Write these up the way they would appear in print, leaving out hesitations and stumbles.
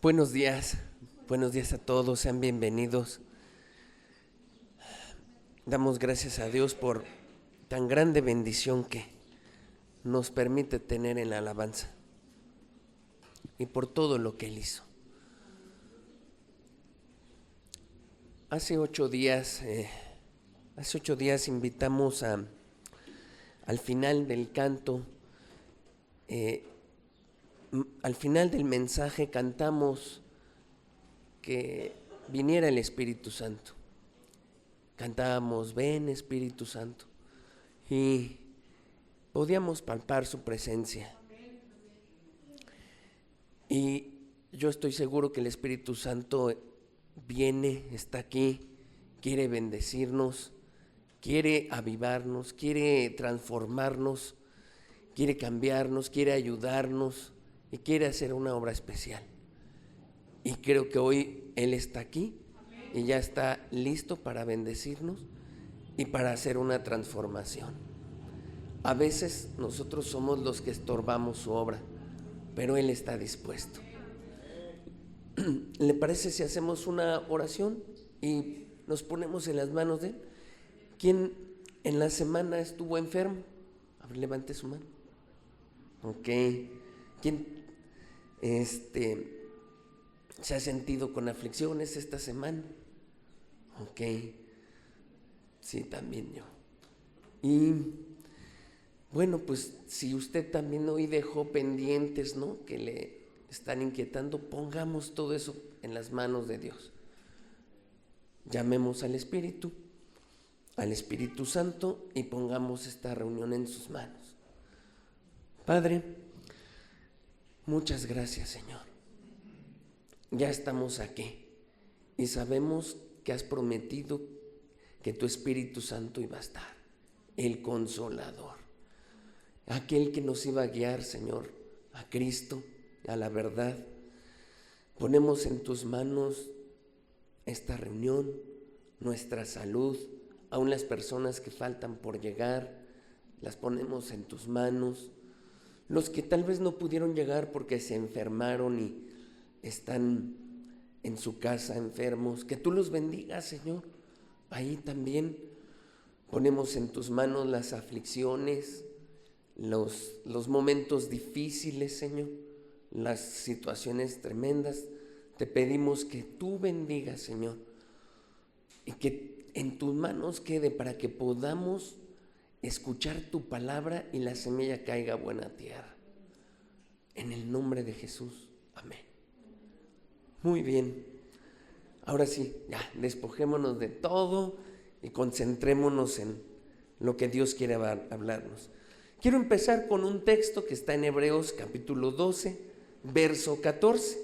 Buenos días a todos, sean bienvenidos. Damos gracias a Dios por tan grande bendición que nos permite tener en la alabanza y por todo lo que Él hizo. Hace 8 días invitamos al final del canto, al final del mensaje cantamos que viniera el Espíritu Santo. Cantábamos, ven Espíritu Santo, y podíamos palpar su presencia. Y yo estoy seguro que el Espíritu Santo viene, está aquí, quiere bendecirnos, quiere avivarnos, quiere transformarnos, quiere cambiarnos, quiere ayudarnos y quiere hacer una obra especial. Y creo que hoy Él está aquí y ya está listo para bendecirnos y para hacer una transformación. A veces nosotros somos los que estorbamos su obra, pero Él está dispuesto. ¿Le parece si hacemos una oración y nos ponemos en las manos de Él? ¿Quién en la semana estuvo enfermo? A ver, levante su mano. Ok. ¿Quién se ha sentido con aflicciones esta semana? Ok. Sí, también yo. Y bueno, pues si usted también hoy dejó pendientes, ¿no?, que le están inquietando, pongamos todo eso en las manos de Dios. Llamemos al Espíritu Santo y pongamos esta reunión en sus manos. Padre, muchas gracias, Señor. Ya estamos aquí y sabemos que has prometido que tu Espíritu Santo iba a estar, el Consolador, aquel que nos iba a guiar, Señor, a Cristo, a la verdad. Ponemos en tus manos esta reunión, nuestra salud, aún las personas que faltan por llegar, las ponemos en tus manos. Los que tal vez no pudieron llegar porque se enfermaron y están en su casa enfermos, que tú los bendigas, Señor. Ahí también ponemos en tus manos las aflicciones, los momentos difíciles, Señor, las situaciones tremendas. Te pedimos que tú bendigas, Señor, y que en tus manos quede para que podamos escuchar tu palabra y la semilla caiga a buena tierra. En el nombre de Jesús, amén. Muy bien, ahora sí, ya despojémonos de todo y concentrémonos en lo que Dios quiere hablarnos. Quiero empezar con un texto que está en Hebreos capítulo 12, verso 14.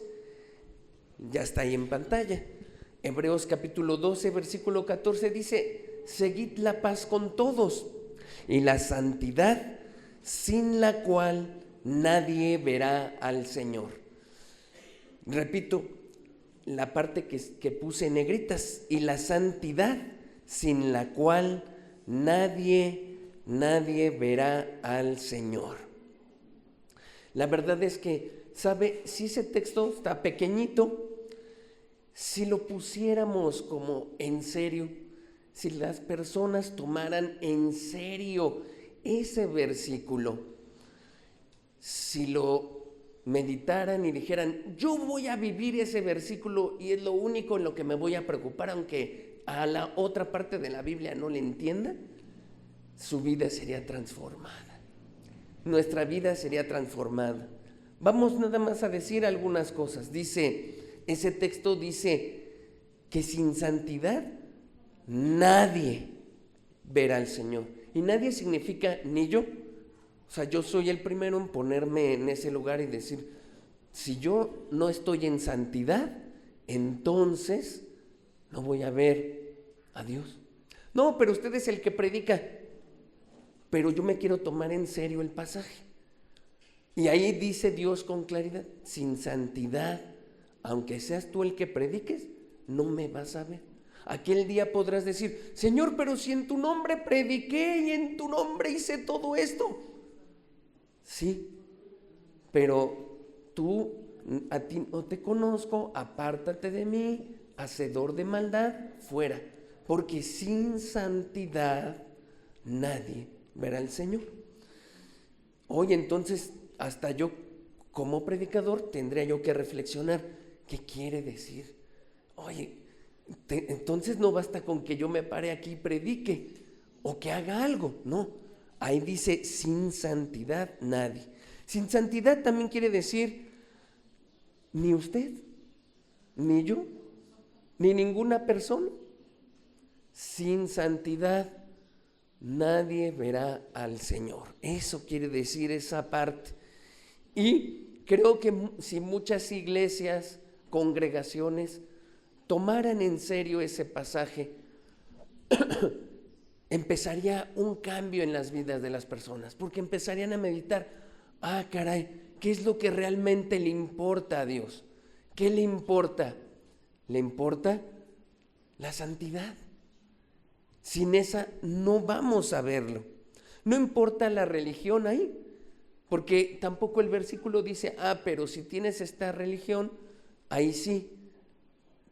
Ya está ahí en pantalla. Hebreos capítulo 12, versículo 14 dice: seguid la paz con todos y la santidad, sin la cual nadie verá al Señor. Repito la parte que puse en negritas: y la santidad, sin la cual nadie verá al Señor. La verdad es que, ¿sabe? Si ese texto está pequeñito, si lo pusiéramos como en serio, si las personas tomaran en serio ese versículo, si lo meditaran y dijeran, yo voy a vivir ese versículo y es lo único en lo que me voy a preocupar, aunque a la otra parte de la Biblia no le entienda, su vida sería transformada. Nuestra vida sería transformada. Vamos nada más a decir algunas cosas. Ese texto dice que sin santidad nadie verá al Señor. Y nadie significa ni yo. O sea, yo soy el primero en ponerme en ese lugar y decir, si yo no estoy en santidad, entonces no voy a ver a Dios. No, pero usted es el que predica. Pero yo me quiero tomar en serio el pasaje. Y ahí dice Dios con claridad, sin santidad, aunque seas tú el que prediques, no me vas a ver. Aquel día podrás decir, Señor, pero si en tu nombre prediqué y en tu nombre hice todo esto. Sí, pero tú a ti no te conozco, apártate de mí, hacedor de maldad, fuera, porque sin santidad nadie verá al Señor. Oye, entonces hasta yo como predicador tendría yo que reflexionar, ¿qué quiere decir? Oye, entonces no basta con que yo me pare aquí y predique o que haga algo, no. Ahí dice sin santidad nadie. Sin santidad también quiere decir ni usted, ni yo, ni ninguna persona. Sin santidad nadie verá al Señor. Eso quiere decir esa parte. Y creo que si muchas iglesias, congregaciones, tomaran en serio ese pasaje, empezaría un cambio en las vidas de las personas, porque empezarían a meditar, caray, ¿qué es lo que realmente le importa a Dios? ¿Qué le importa? Le importa la santidad. Sin esa no vamos a verlo. No importa la religión ahí, porque tampoco el versículo dice, pero si tienes esta religión, ahí sí.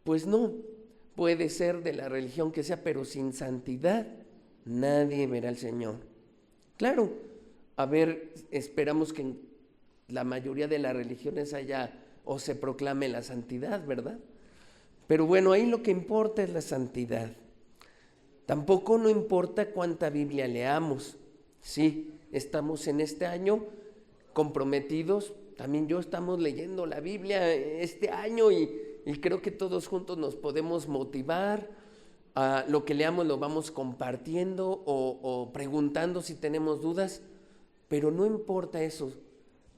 Pues no, puede ser de la religión que sea, pero sin santidad nadie verá al Señor. Claro, esperamos que en la mayoría de las religiones haya o se proclame la santidad, ¿verdad? Pero bueno, ahí lo que importa es la santidad. Tampoco no importa cuánta Biblia leamos. Sí, estamos en este año comprometidos, también yo estamos leyendo la Biblia este año y creo que todos juntos nos podemos motivar. Lo que leamos lo vamos compartiendo o preguntando si tenemos dudas, pero no importa eso.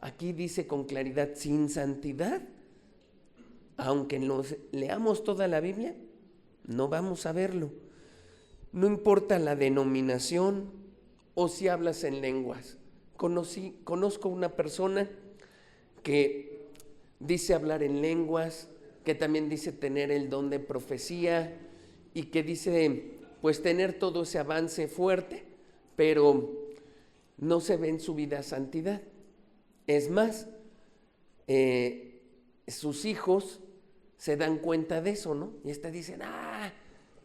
Aquí dice con claridad, sin santidad, aunque leamos toda la Biblia, no vamos a verlo. No importa la denominación o si hablas en lenguas. Conozco una persona que dice hablar en lenguas, que también dice tener el don de profecía y que dice pues tener todo ese avance fuerte, pero no se ve en su vida santidad. Es más, sus hijos se dan cuenta de eso, ¿no? Y dicen,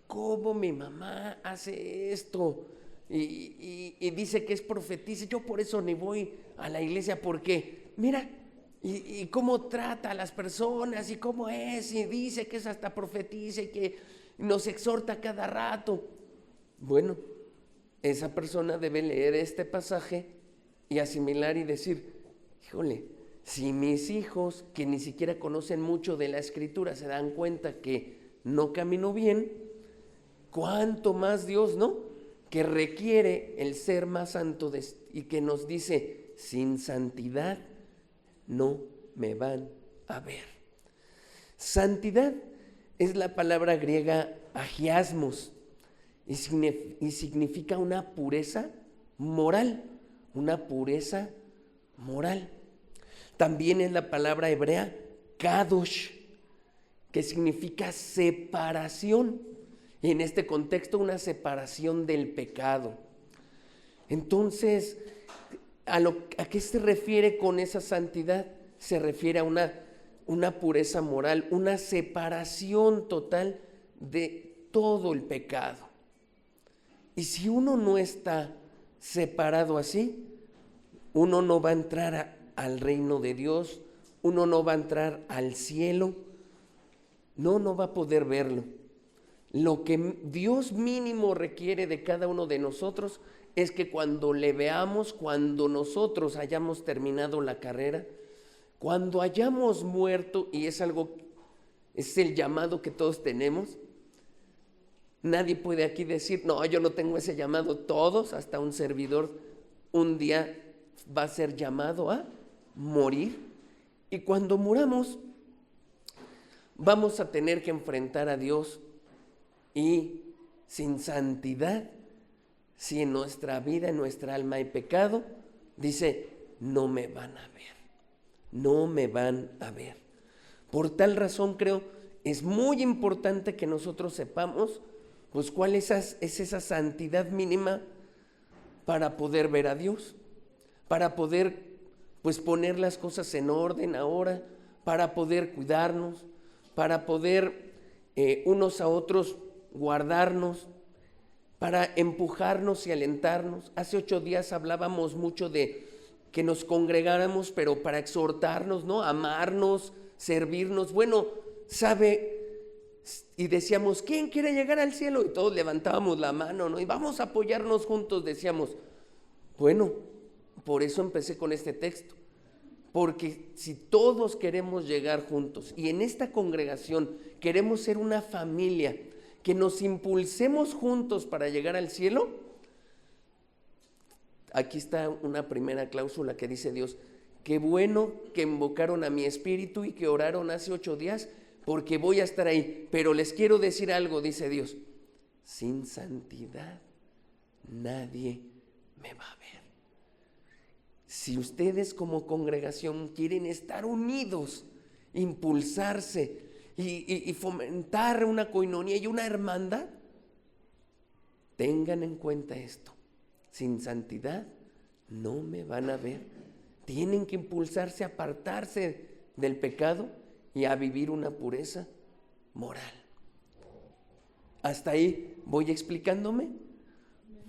¿cómo mi mamá hace esto? Y dice que es profetiza. Yo por eso ni voy a la iglesia, porque mira, y cómo trata a las personas, y cómo es, y dice que es hasta profetiza y que nos exhorta cada rato. Bueno, esa persona debe leer este pasaje y asimilar y decir, híjole, si mis hijos, que ni siquiera conocen mucho de la Escritura, se dan cuenta que no camino bien, cuánto más Dios, ¿no?, que requiere el ser más santo y que nos dice, sin santidad no me van a ver. Santidad es la palabra griega agiasmos y significa una pureza moral, una pureza moral. También es la palabra hebrea kadosh, que significa separación. Y en este contexto, una separación del pecado. Entonces, ¿a qué se refiere con esa santidad? Se refiere a una pureza moral, una separación total de todo el pecado. Y si uno no está separado así, uno no va a entrar al reino de Dios, uno no va a entrar al cielo, no va a poder verlo. Lo que Dios mínimo requiere de cada uno de nosotros es que cuando le veamos, cuando nosotros hayamos terminado la carrera, cuando hayamos muerto, y es el llamado que todos tenemos. Nadie puede aquí decir, no, yo no tengo ese llamado. Todos, hasta un servidor, un día va a ser llamado a morir. Y cuando muramos, vamos a tener que enfrentar a Dios. Y sin santidad, si en nuestra vida, en nuestra alma hay pecado, dice, no me van a ver, no me van a ver. Por tal razón creo, es muy importante que nosotros sepamos, pues cuál es esa santidad mínima para poder ver a Dios, para poder pues poner las cosas en orden ahora, para poder cuidarnos, para poder unos a otros guardarnos, para empujarnos y alentarnos. Hace 8 días hablábamos mucho de que nos congregáramos, pero para exhortarnos, ¿no? Amarnos, servirnos. Bueno, y decíamos, ¿quién quiere llegar al cielo? Y todos levantábamos la mano, ¿no? Y vamos a apoyarnos juntos, decíamos. Bueno, por eso empecé con este texto. Porque si todos queremos llegar juntos y en esta congregación queremos ser una familia, que nos impulsemos juntos para llegar al cielo, aquí está una primera cláusula que dice Dios: qué bueno que invocaron a mi espíritu y que oraron hace 8 días, porque voy a estar ahí. Pero les quiero decir algo, dice Dios: sin santidad nadie me va a ver. Si ustedes como congregación quieren estar unidos, impulsarse y fomentar una coinonía y una hermandad, tengan en cuenta esto: sin santidad no me van a ver. Tienen que impulsarse a apartarse del pecado y a vivir una pureza moral. ¿Hasta ahí voy explicándome?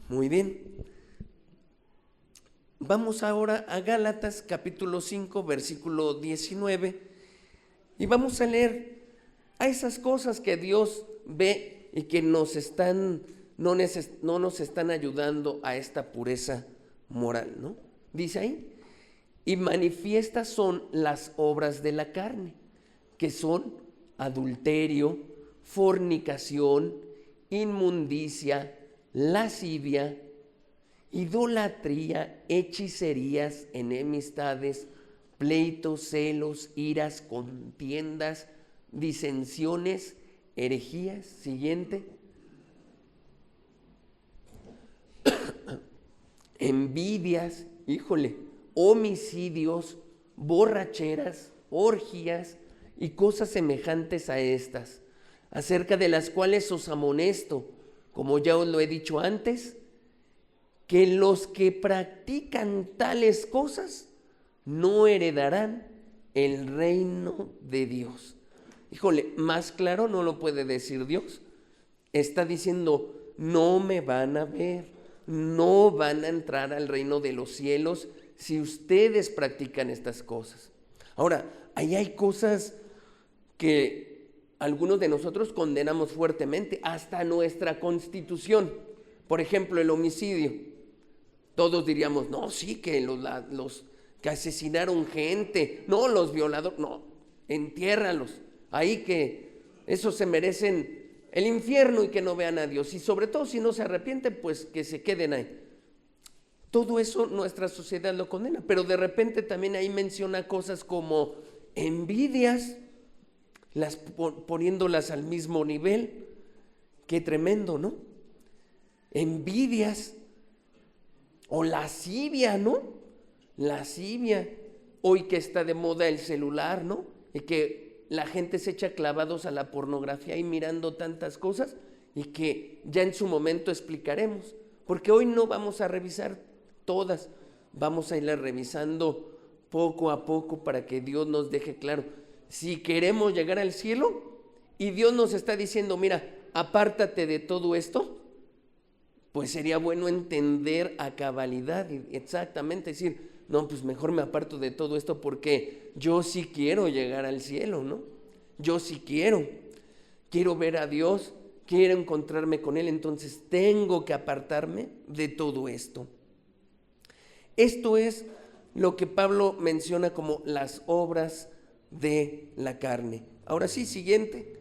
Muy bien. Vamos ahora a Gálatas capítulo 5 versículo 19 y vamos a leer a esas cosas que Dios ve y que no nos están ayudando a esta pureza moral, ¿no? Dice ahí: y manifiestas son las obras de la carne, que son adulterio, fornicación, inmundicia, lascivia, idolatría, hechicerías, enemistades, pleitos, celos, iras, contiendas, disensiones, herejías. Siguiente. Envidias, homicidios, borracheras, orgías y cosas semejantes a estas, acerca de las cuales os amonesto, como ya os lo he dicho antes, que los que practican tales cosas no heredarán el reino de Dios. Más claro no lo puede decir Dios. Está diciendo: no me van a ver, no van a entrar al reino de los cielos si ustedes practican estas cosas. Ahora, ahí hay cosas que algunos de nosotros condenamos fuertemente, hasta nuestra Constitución. Por ejemplo, el homicidio. Todos diríamos: no, sí, que los que asesinaron gente, no, los violadores, no, entiérralos. Ahí, que esos se merecen el infierno y que no vean a Dios. Y sobre todo, si no se arrepienten, pues que se queden ahí. Todo eso nuestra sociedad lo condena, pero de repente también ahí menciona cosas como envidias, poniéndolas al mismo nivel. Qué tremendo, ¿no? Envidias. O lascivia, ¿no? Lascivia. Hoy que está de moda el celular, ¿no? Y que la gente se echa clavados a la pornografía y mirando tantas cosas, y que ya en su momento explicaremos. Porque hoy no vamos a revisar todas, vamos a irlas revisando poco a poco para que Dios nos deje claro. Si queremos llegar al cielo y Dios nos está diciendo: mira, apártate de todo esto, pues sería bueno entender a cabalidad y exactamente decir: no, pues mejor me aparto de todo esto porque yo sí quiero llegar al cielo, ¿no? Yo sí quiero ver a Dios, quiero encontrarme con Él, entonces tengo que apartarme de todo esto. Esto es lo que Pablo menciona como las obras de la carne. Ahora sí, siguiente.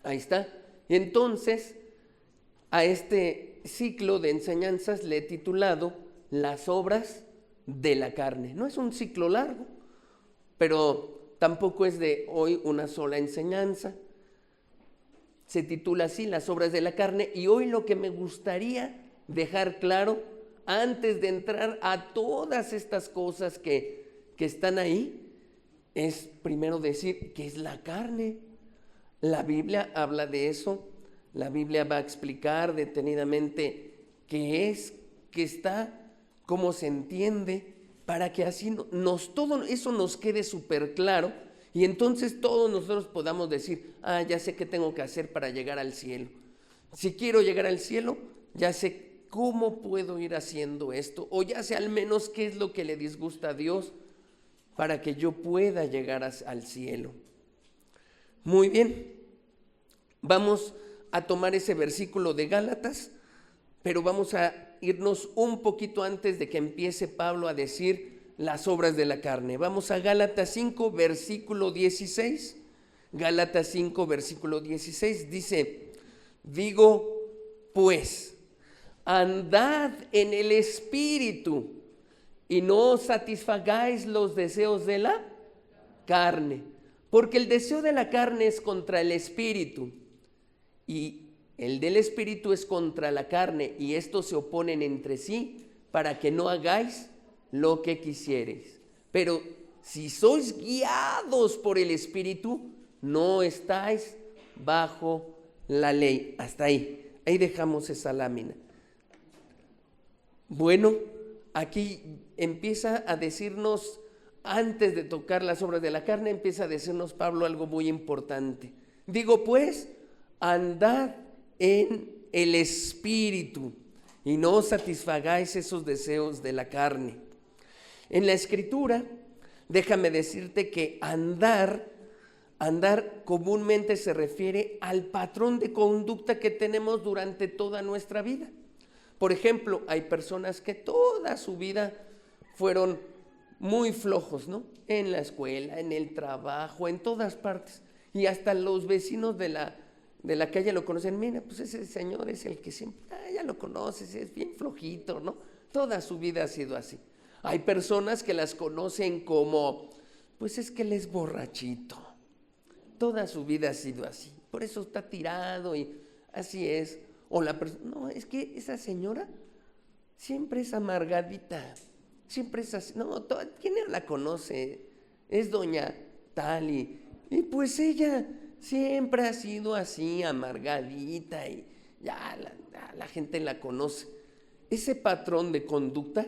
Ahí está. Y entonces, a este ciclo de enseñanzas le he titulado las obras de la carne. No es un ciclo largo, pero tampoco es de hoy una sola enseñanza. Se titula así, las obras de la carne, y hoy lo que me gustaría dejar claro, antes de entrar a todas estas cosas que están ahí, es primero decir qué es la carne. La Biblia habla de eso. La Biblia va a explicar detenidamente qué es, que está cómo se entiende, para que así todo eso nos quede súper claro y entonces todos nosotros podamos decir, ya sé qué tengo que hacer para llegar al cielo. Si quiero llegar al cielo, ya sé cómo puedo ir haciendo esto, o ya sé al menos qué es lo que le disgusta a Dios para que yo pueda llegar al cielo. Muy bien, vamos a tomar ese versículo de Gálatas, pero vamos a irnos un poquito antes de que empiece Pablo a decir las obras de la carne. Vamos a Gálatas 5, versículo 16. Gálatas 5, versículo 16 dice, digo pues, andad en el Espíritu y no satisfagáis los deseos de la carne, porque el deseo de la carne es contra el Espíritu y el del Espíritu es contra la carne, y estos se oponen entre sí para que no hagáis lo que quisiereis. Pero si sois guiados por el Espíritu, no estáis bajo la ley. Hasta ahí dejamos esa lámina. Bueno, aquí empieza a decirnos, antes de tocar las obras de la carne, empieza a decirnos Pablo algo muy importante. Digo pues, andad en el Espíritu y no satisfagáis esos deseos de la carne. En la Escritura, déjame decirte que andar comúnmente se refiere al patrón de conducta que tenemos durante toda nuestra vida. Por ejemplo, hay personas que toda su vida fueron muy flojos, ¿no? En la escuela, en el trabajo, en todas partes. Y hasta los vecinos de la calle lo conocen. Mira, pues ese señor es el que siempre, ya lo conoces, es bien flojito, ¿no? Toda su vida ha sido así. Hay personas que las conocen como, pues es que él es borrachito. Toda su vida ha sido así. Por eso está tirado y así es. O la persona, no, es que esa señora siempre es amargadita. Siempre es así. No, ¿quién la conoce? Es doña tal y pues ella siempre ha sido así, amargadita, y ya la gente la conoce. Ese patrón de conducta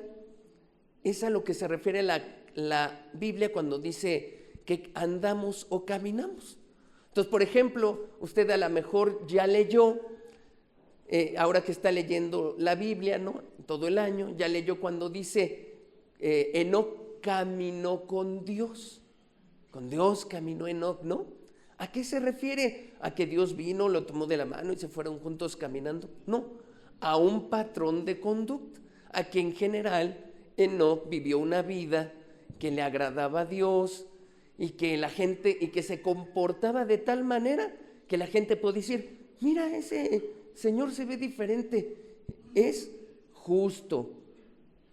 es a lo que se refiere la Biblia cuando dice que andamos o caminamos. Entonces, por ejemplo, usted a lo mejor ya leyó, ahora que está leyendo la Biblia, ¿no? Todo el año, ya leyó cuando dice, Enoc caminó con Dios. Con Dios caminó Enoc, ¿no? ¿A qué se refiere? ¿A que Dios vino, lo tomó de la mano y se fueron juntos caminando? No, a un patrón de conducta, a que en general Enoc vivió una vida que le agradaba a Dios y que la gente, y que se comportaba de tal manera que la gente puede decir, mira, ese señor se ve diferente, es justo,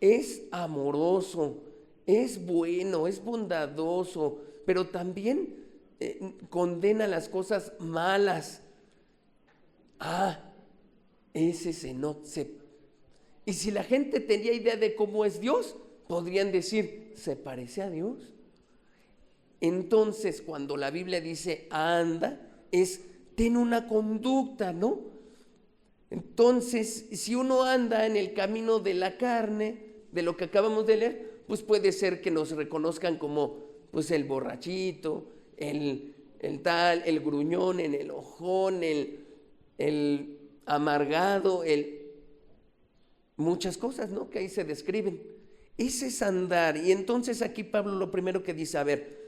es amoroso, es bueno, es bondadoso, pero también condena las cosas malas. Ese es Enoc. Y si la gente tenía idea de cómo es Dios, podrían decir, se parece a Dios. Entonces, cuando la Biblia dice anda, es ten una conducta, ¿no? Entonces, si uno anda en el camino de la carne, de lo que acabamos de leer, pues puede ser que nos reconozcan como pues el borrachito, el tal, el gruñón, el enojón, el amargado, muchas cosas, ¿no? Que ahí se describen. Ese es andar. Y entonces aquí Pablo lo primero que dice, a ver,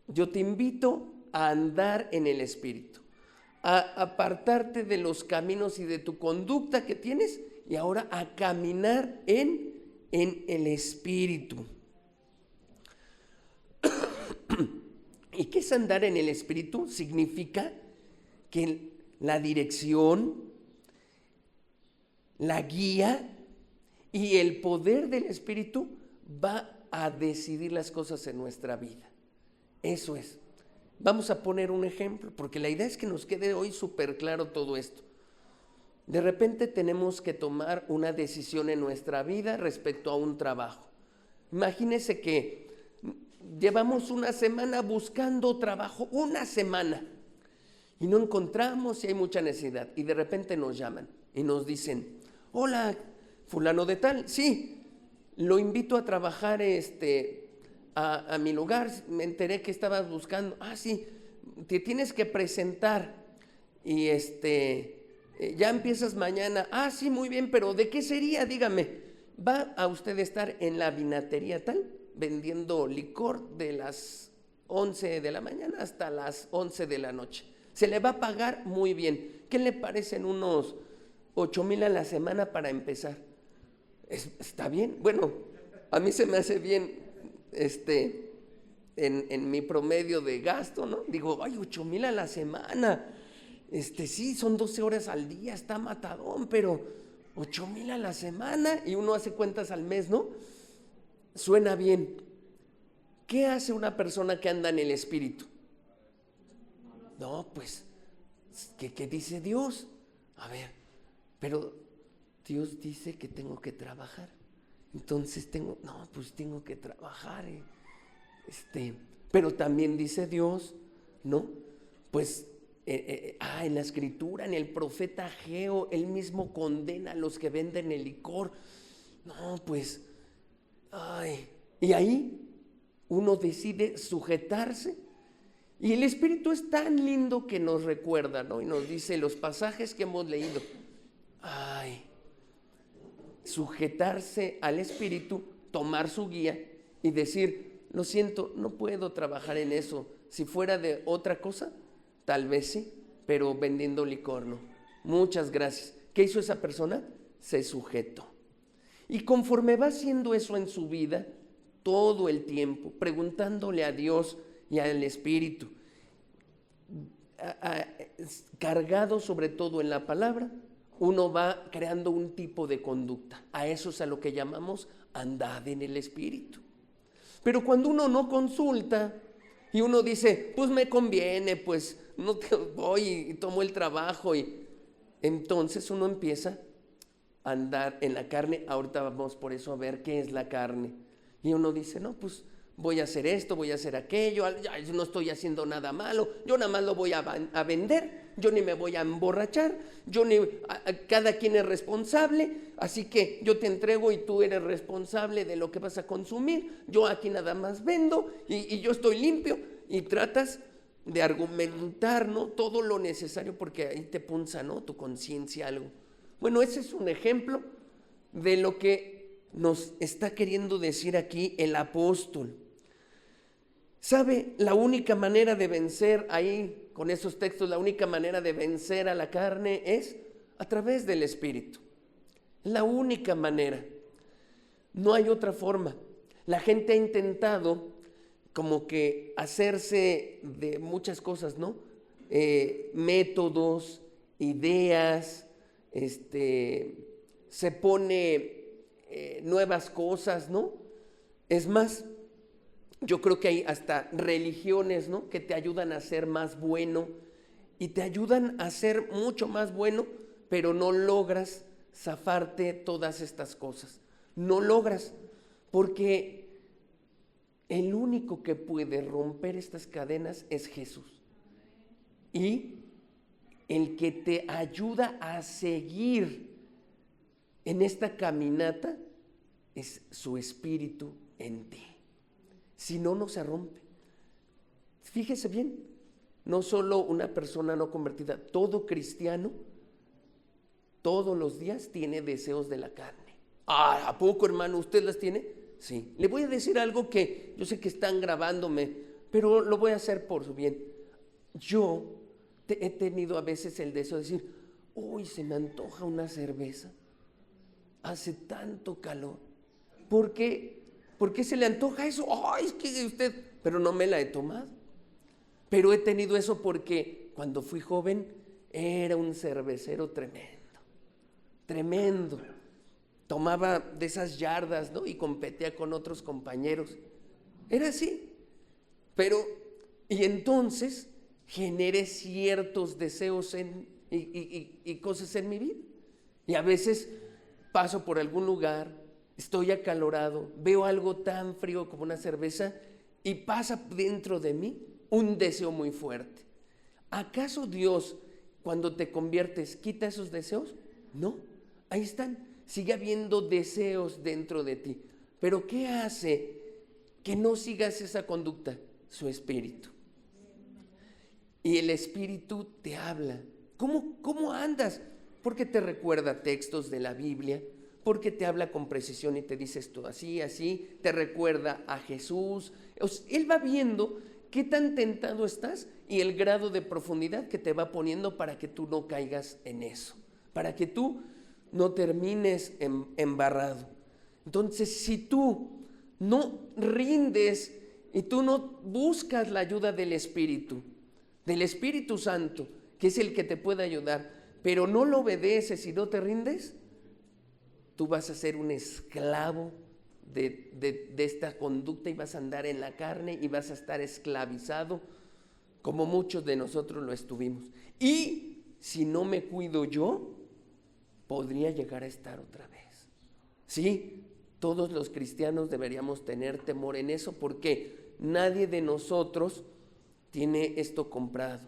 yo te invito a andar en el Espíritu, a apartarte de los caminos y de tu conducta que tienes y ahora a caminar en el Espíritu. ¿Y qué es andar en el Espíritu? Significa que la dirección, la guía y el poder del Espíritu va a decidir las cosas en nuestra vida. Eso es. Vamos a poner un ejemplo, porque la idea es que nos quede hoy súper claro todo esto. De repente tenemos que tomar una decisión en nuestra vida respecto a un trabajo. Imagínese que llevamos una semana buscando trabajo, una semana, y no encontramos y hay mucha necesidad. Y de repente nos llaman y nos dicen, hola, fulano de tal, sí, lo invito a trabajar a mi lugar, me enteré que estabas buscando, sí, te tienes que presentar y ya empiezas mañana, sí, muy bien, pero ¿de qué sería? Dígame, va a usted estar en la vinatería tal, vendiendo licor de las 11 de la mañana hasta las 11 de la noche, se le va a pagar muy bien. ¿Qué le parecen unos 8,000 a la semana para empezar? ¿Está bien? Bueno, a mí se me hace bien en mi promedio de gasto, ¿no? Digo, 8,000 a la semana, sí, son 12 horas al día, está matadón, pero 8,000 a la semana y uno hace cuentas al mes, ¿no? Suena bien. ¿Qué hace una persona que anda en el Espíritu? No, pues, ¿qué dice Dios? A ver, pero Dios dice que tengo que trabajar. Entonces tengo que trabajar. Pero también dice Dios, ¿no? Pues, en la Escritura, en el profeta Ageo, él mismo condena a los que venden el licor. No, pues, y ahí uno decide sujetarse. Y el Espíritu es tan lindo que nos recuerda, ¿no? Y nos dice los pasajes que hemos leído. Sujetarse al Espíritu, tomar su guía y decir, lo siento, no puedo trabajar en eso. Si fuera de otra cosa, tal vez sí, pero vendiendo licor no. Muchas gracias. ¿Qué hizo esa persona? Se sujetó. Y conforme va haciendo eso en su vida, todo el tiempo, preguntándole a Dios y al Espíritu, cargado sobre todo en la palabra, uno va creando un tipo de conducta. A eso es a lo que llamamos andad en el Espíritu. Pero cuando uno no consulta y uno dice, pues me conviene, pues no voy y tomo el trabajo, y entonces uno empieza a andar en la carne. Ahorita vamos por eso a ver qué es la carne. Y uno dice, no, pues voy a hacer esto, voy a hacer aquello, yo no estoy haciendo nada malo, yo nada más lo voy a vender, yo ni me voy a emborrachar, cada quien es responsable, así que yo te entrego y tú eres responsable de lo que vas a consumir, yo aquí nada más vendo y yo estoy limpio, y tratas de argumentar, ¿no?, todo lo necesario, porque ahí te punza, ¿no?, tu conciencia algo. Bueno, ese es un ejemplo de lo que nos está queriendo decir aquí el apóstol. ¿Sabe? La única manera de vencer ahí, con esos textos, la única manera de vencer a la carne es a través del Espíritu. La única manera. No hay otra forma. La gente ha intentado como que hacerse de muchas cosas, ¿no? Métodos, ideas, se pone nuevas cosas, ¿no? Es más, yo creo que hay hasta religiones, ¿no?, que te ayudan a ser más bueno y te ayudan a ser mucho más bueno, pero no logras zafarte todas estas cosas. No logras, porque el único que puede romper estas cadenas es Jesús. Y el que te ayuda a seguir en esta caminata es su Espíritu en ti. Si no, no se rompe. Fíjese bien, no solo una persona no convertida, todo cristiano todos los días tiene deseos de la carne. ¿A poco, hermano, usted las tiene? Sí. Le voy a decir algo que yo sé que están grabándome, pero lo voy a hacer por su bien. Yo he tenido a veces el deseo de decir, uy, se me antoja una cerveza, hace tanto calor. ¿Por qué se le antoja eso? Ay, es que usted, pero no me la he tomado. Pero he tenido eso porque cuando fui joven era un cervecero tremendo. Tomaba de esas yardas, ¿no?, y competía con otros compañeros. Era así. Y entonces generé ciertos deseos y cosas en mi vida. Y a veces paso por algún lugar, estoy acalorado, veo algo tan frío como una cerveza y pasa dentro de mí un deseo muy fuerte. ¿Acaso Dios, cuando te conviertes, quita esos deseos? No, ahí están. Sigue habiendo deseos dentro de ti, Pero ¿qué hace que no sigas esa conducta? Su espíritu. Y el espíritu te habla. ¿Cómo andas? Porque te recuerda textos de la Biblia, porque te habla con precisión y te dice esto así, así, te recuerda a Jesús. Él va viendo qué tan tentado estás y el grado de profundidad que te va poniendo para que tú no caigas en eso, para que tú no termines embarrado. Entonces, si tú no rindes y tú no buscas la ayuda del Espíritu Santo, que es el que te puede ayudar, pero no lo obedeces y no te rindes, tú vas a ser un esclavo de esta conducta y vas a andar en la carne y vas a estar esclavizado como muchos de nosotros lo estuvimos. Y si no me cuido yo, podría llegar a estar otra vez. Sí, todos los cristianos deberíamos tener temor en eso, porque nadie de nosotros tiene esto comprado.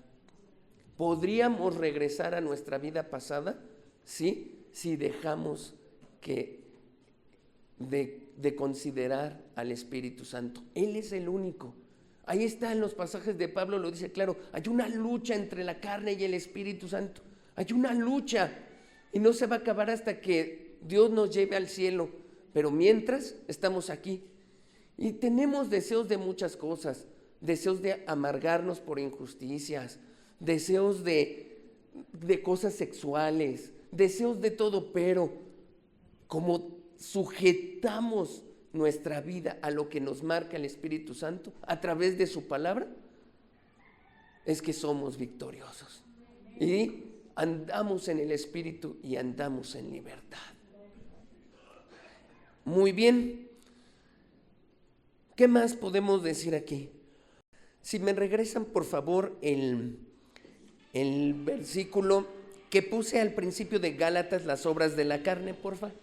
¿Podríamos regresar a nuestra vida pasada? Sí, si dejamos de considerar al Espíritu Santo. Él es el único. Ahí está en los pasajes de Pablo, lo dice claro, hay una lucha entre la carne y el Espíritu Santo. Hay una lucha y no se va a acabar hasta que Dios nos lleve al cielo. Pero mientras estamos aquí y tenemos deseos de muchas cosas, deseos de amargarnos por injusticias, deseos de cosas sexuales, deseos de todo, pero como sujetamos nuestra vida a lo que nos marca el Espíritu Santo a través de su palabra, es que somos victoriosos y andamos en el Espíritu y andamos en libertad. Muy bien, ¿qué más podemos decir aquí? Si me regresan por favor el versículo que puse al principio de Gálatas, las obras de la carne, por favor.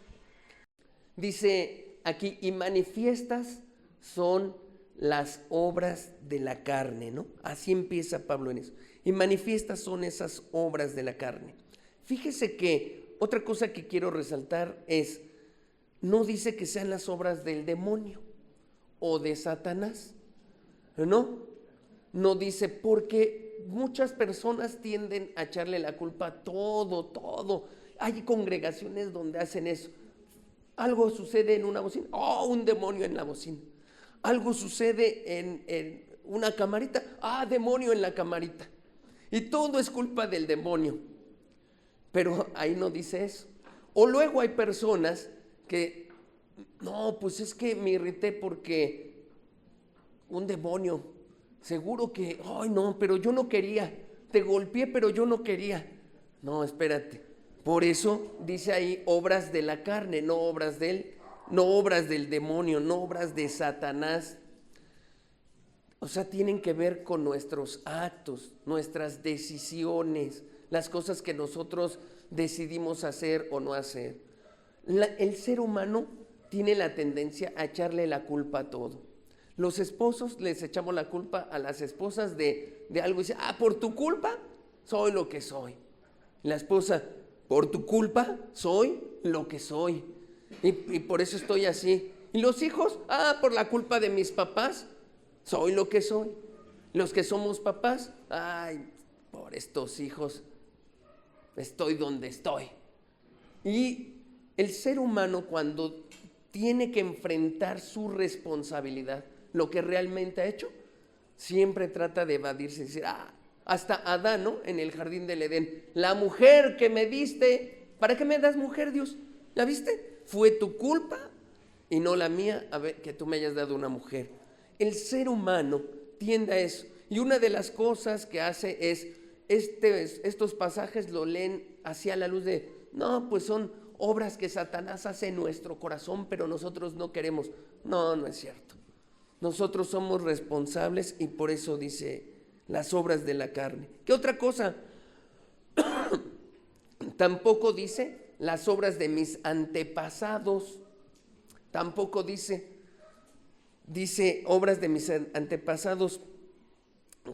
Dice aquí, y manifiestas son las obras de la carne, ¿no? Así empieza Pablo en eso. Y manifiestas son esas obras de la carne. Fíjese que otra cosa que quiero resaltar es, no dice que sean las obras del demonio o de Satanás, no dice, porque muchas personas tienden a echarle la culpa a todo. Hay congregaciones donde hacen eso. Algo sucede en una bocina, un demonio en la bocina. Algo sucede en una camarita, demonio en la camarita. Y todo es culpa del demonio. Pero ahí no dice eso. O luego hay personas que, no, pues es que me irrité porque un demonio, seguro que, no, pero yo no quería, te golpeé, pero yo no quería. No, espérate. Por eso dice ahí obras de la carne, no obras del demonio, no obras de Satanás. O sea, tienen que ver con nuestros actos, nuestras decisiones, las cosas que nosotros decidimos hacer o no hacer. El ser humano tiene la tendencia a echarle la culpa a todo. Los esposos les echamos la culpa a las esposas de algo y dicen, por tu culpa soy lo que soy. La esposa, por tu culpa soy lo que soy. Y por eso estoy así. Y los hijos, por la culpa de mis papás soy lo que soy. Los que somos papás, por estos hijos estoy donde estoy. Y el ser humano, cuando tiene que enfrentar su responsabilidad, lo que realmente ha hecho, siempre trata de evadirse y decir, hasta Adán, ¿no? En el jardín del Edén, la mujer que me diste, ¿para qué me das mujer, Dios? ¿La viste? Fue tu culpa y no la mía, a ver, que tú me hayas dado una mujer. El ser humano tiende a eso. Y una de las cosas que hace es, estos pasajes lo leen hacia la luz de, no, pues son obras que Satanás hace en nuestro corazón, pero nosotros no queremos. No es cierto. Nosotros somos responsables y por eso dice las obras de la carne. ¿Qué otra cosa? Tampoco dice las obras de mis antepasados. Tampoco dice obras de mis antepasados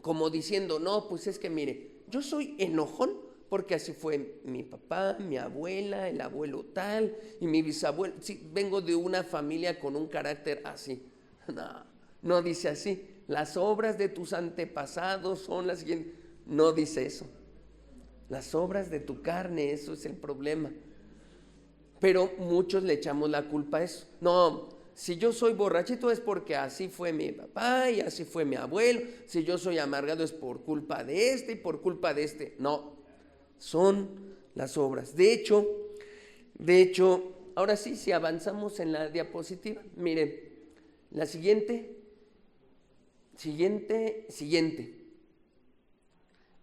como diciendo, no, pues es que mire, yo soy enojón porque así fue mi papá, mi abuela, el abuelo tal y mi bisabuelo. Sí, vengo de una familia con un carácter así. No, no dice así. Las obras de tus antepasados son las siguientes. No dice eso. Las obras de tu carne, eso es el problema. Pero muchos le echamos la culpa a eso. No, si yo soy borrachito es porque así fue mi papá y así fue mi abuelo. Si yo soy amargado es por culpa de este y por culpa de este. No, son las obras. De hecho, ahora sí, si avanzamos en la diapositiva, miren, la siguiente.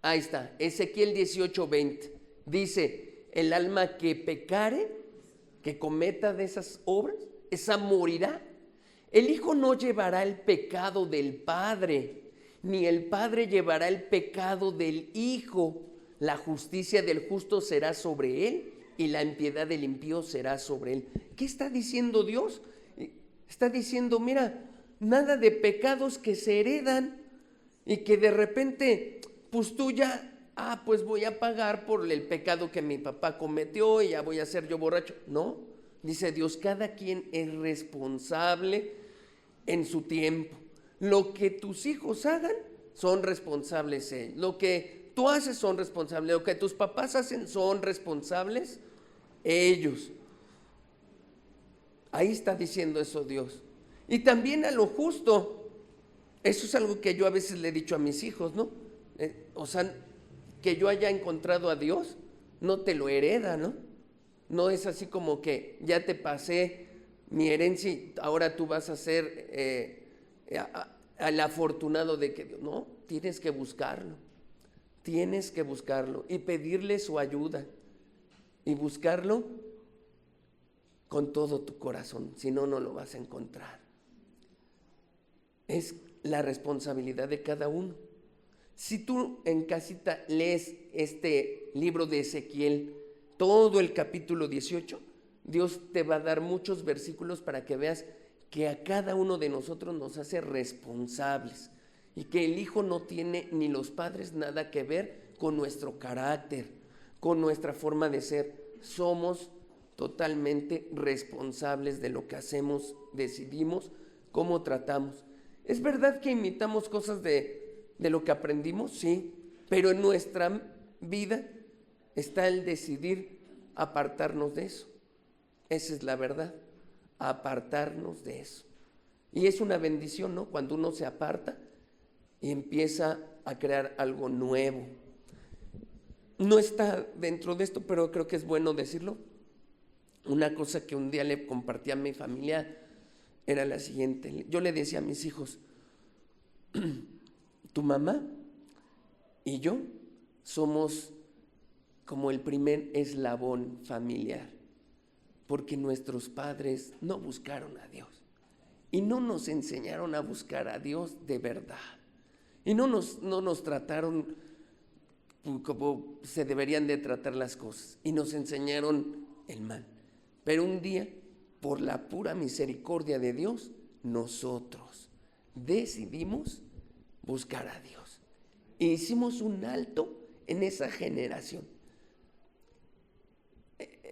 Ahí está, Ezequiel 18:20. Dice, el alma que pecare, que cometa de esas obras, esa morirá. El hijo no llevará el pecado del padre, ni el padre llevará el pecado del hijo. La justicia del justo será sobre él y la impiedad del impío será sobre él. ¿Qué está diciendo Dios? Está diciendo, mira, nada de pecados que se heredan y que de repente, pues tú ya, pues voy a pagar por el pecado que mi papá cometió y ya voy a ser yo borracho. No, dice Dios, cada quien es responsable en su tiempo. Lo que tus hijos hagan, son responsables ellos. Lo que tú haces, son responsables. Lo que tus papás hacen, son responsables ellos. Ahí está diciendo eso Dios. Y también a lo justo, eso es algo que yo a veces le he dicho a mis hijos, ¿no? O sea, que yo haya encontrado a Dios, no te lo hereda, ¿no? No es así como que ya te pasé mi herencia y ahora tú vas a ser al afortunado de que Dios. No, tienes que buscarlo y pedirle su ayuda y buscarlo con todo tu corazón, si no, no lo vas a encontrar. Es la responsabilidad de cada uno. Si tú en casita lees este libro de Ezequiel, todo el capítulo 18, Dios te va a dar muchos versículos para que veas que a cada uno de nosotros nos hace responsables y que el hijo no tiene ni los padres nada que ver con nuestro carácter, con nuestra forma de ser. Somos totalmente responsables de lo que hacemos, decidimos, cómo tratamos. ¿Es verdad que imitamos cosas de lo que aprendimos? Sí, pero en nuestra vida está el decidir apartarnos de eso. Esa es la verdad, apartarnos de eso. Y es una bendición, ¿no? Cuando uno se aparta y empieza a crear algo nuevo. No está dentro de esto, pero creo que es bueno decirlo. Una cosa que un día le compartí a mi familia era la siguiente. Yo le decía a mis hijos, tu mamá y yo somos como el primer eslabón familiar, porque nuestros padres no buscaron a Dios y no nos enseñaron a buscar a Dios de verdad y no nos trataron como se deberían de tratar las cosas y nos enseñaron el mal. Pero un día, por la pura misericordia de Dios, nosotros decidimos buscar a Dios. E hicimos un alto en esa generación.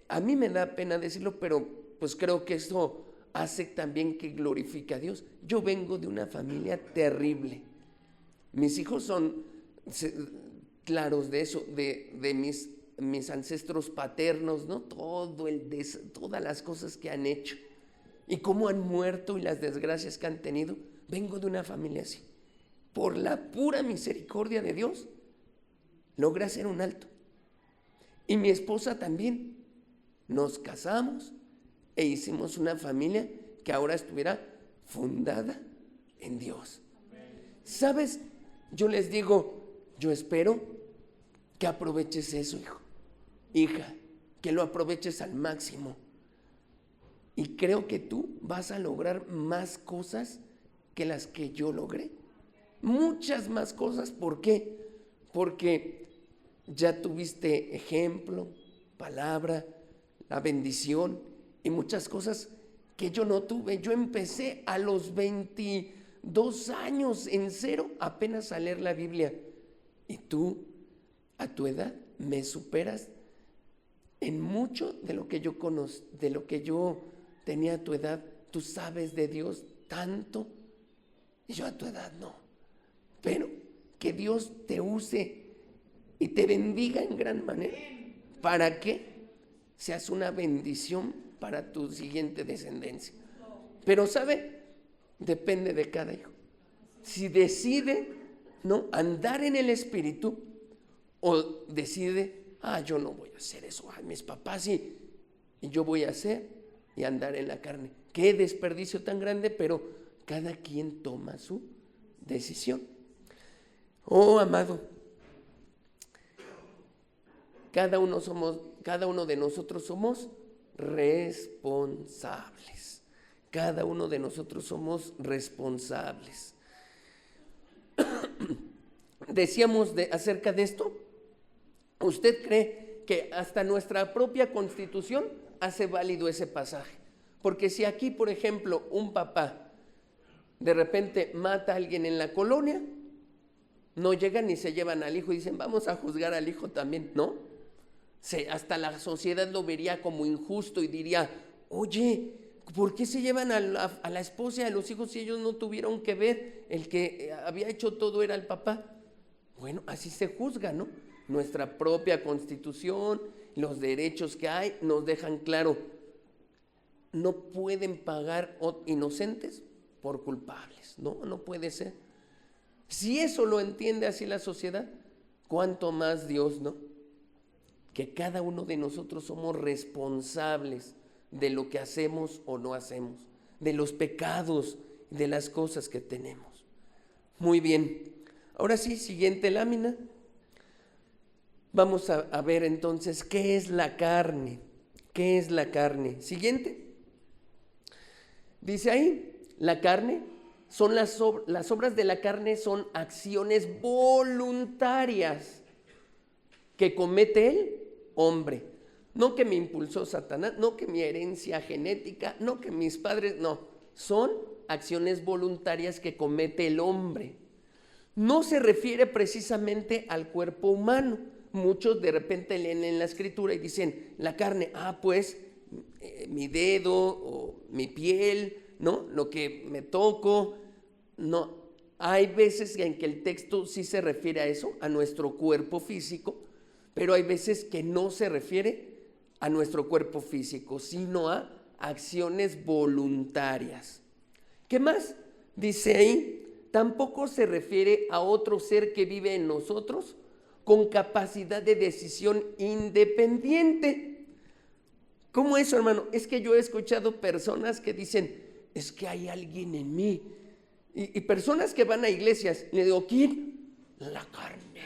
A mí me da pena decirlo, pero pues creo que eso hace también que glorifique a Dios. Yo vengo de una familia terrible. Mis hijos son claros de eso, de mis ancestros paternos, ¿no? Todas las cosas que han hecho y cómo han muerto y las desgracias que han tenido. Vengo de una familia así. Por la pura misericordia de Dios, logré hacer un alto. Y mi esposa también. Nos casamos e hicimos una familia que ahora estuviera fundada en Dios. ¿Sabes? Yo les digo, yo espero que aproveches eso, hijo, hija, que lo aproveches al máximo. Y creo que tú vas a lograr más cosas que las que yo logré. Muchas más cosas. ¿Por qué? Porque ya tuviste ejemplo, palabra, la bendición y muchas cosas que yo no tuve. Yo empecé a los 22 años en cero apenas a leer la Biblia. Y tú, a tu edad, me superas en mucho de lo que yo de lo que yo tenía a tu edad. Tú sabes de Dios tanto y yo a tu edad no. Pero que Dios te use y te bendiga en gran manera para que seas una bendición para tu siguiente descendencia. Pero ¿sabe? Depende de cada hijo. Si decide, ¿no?, andar en el Espíritu, o decide, yo no voy a hacer eso, mis papás sí, y yo voy a hacer y andar en la carne. Qué desperdicio tan grande, pero cada quien toma su decisión. Oh, amado, cada uno de nosotros somos responsables. Cada uno de nosotros somos responsables. Decíamos acerca de esto. ¿Usted cree que hasta nuestra propia Constitución hace válido ese pasaje? Porque si aquí, por ejemplo, un papá de repente mata a alguien en la colonia, no llegan ni se llevan al hijo y dicen, vamos a juzgar al hijo también, ¿no? Hasta la sociedad lo vería como injusto y diría, oye, ¿por qué se llevan a la esposa y a los hijos si ellos no tuvieron que ver? El que había hecho todo era el papá. Bueno, así se juzga, ¿no? Nuestra propia Constitución, los derechos que hay, nos dejan claro, no pueden pagar inocentes por culpables, no puede ser. Si eso lo entiende así la sociedad, ¿cuánto más Dios, no? Que cada uno de nosotros somos responsables de lo que hacemos o no hacemos, de los pecados, de las cosas que tenemos. Muy bien, ahora sí, siguiente lámina. Vamos a ver entonces qué es la carne. ¿Qué es la carne? Siguiente. Dice ahí, la carne son las obras de la carne son acciones voluntarias que comete el hombre. No que me impulsó Satanás, no que mi herencia genética, no que mis padres, no. Son acciones voluntarias que comete el hombre. No se refiere precisamente al cuerpo humano. Muchos de repente leen en la escritura y dicen, la carne, pues mi dedo o mi piel, ¿no? Lo que me toco. No, hay veces en que el texto sí se refiere a eso, a nuestro cuerpo físico, pero hay veces que no se refiere a nuestro cuerpo físico, sino a acciones voluntarias. ¿Qué más? Dice ahí, tampoco se refiere a otro ser que vive en nosotros con capacidad de decisión independiente. ¿Cómo eso, hermano? Es que yo he escuchado personas que dicen, es que hay alguien en mí. Y personas que van a iglesias, le digo, ¿quién? La carne.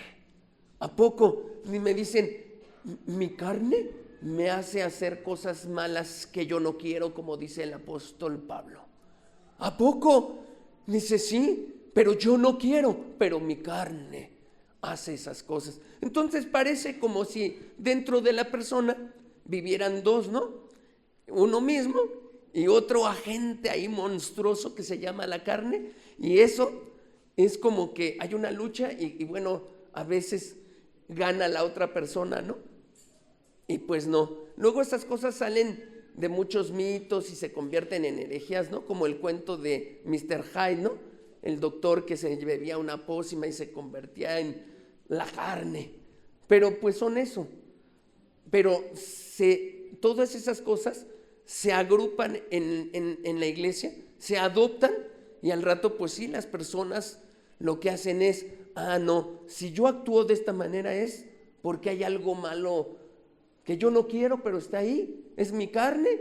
¿A poco? Y me dicen, mi carne me hace hacer cosas malas que yo no quiero, como dice el apóstol Pablo. ¿A poco? Dice, sí, pero yo no quiero, pero mi carne hace esas cosas. Entonces parece como si dentro de la persona vivieran dos, ¿no? Uno mismo y otro agente ahí monstruoso que se llama la carne, y eso es como que hay una lucha y bueno, a veces gana la otra persona, ¿no? Y pues no. Luego estas cosas salen de muchos mitos y se convierten en herejías, ¿no? Como el cuento de Mr. Hyde, ¿no? El doctor que se bebía una pócima y se convertía en la carne. Pero pues son eso. Pero todas esas cosas se agrupan en la iglesia, se adoptan y al rato pues sí, las personas lo que hacen es, no, si yo actúo de esta manera es porque hay algo malo que yo no quiero, pero está ahí, es mi carne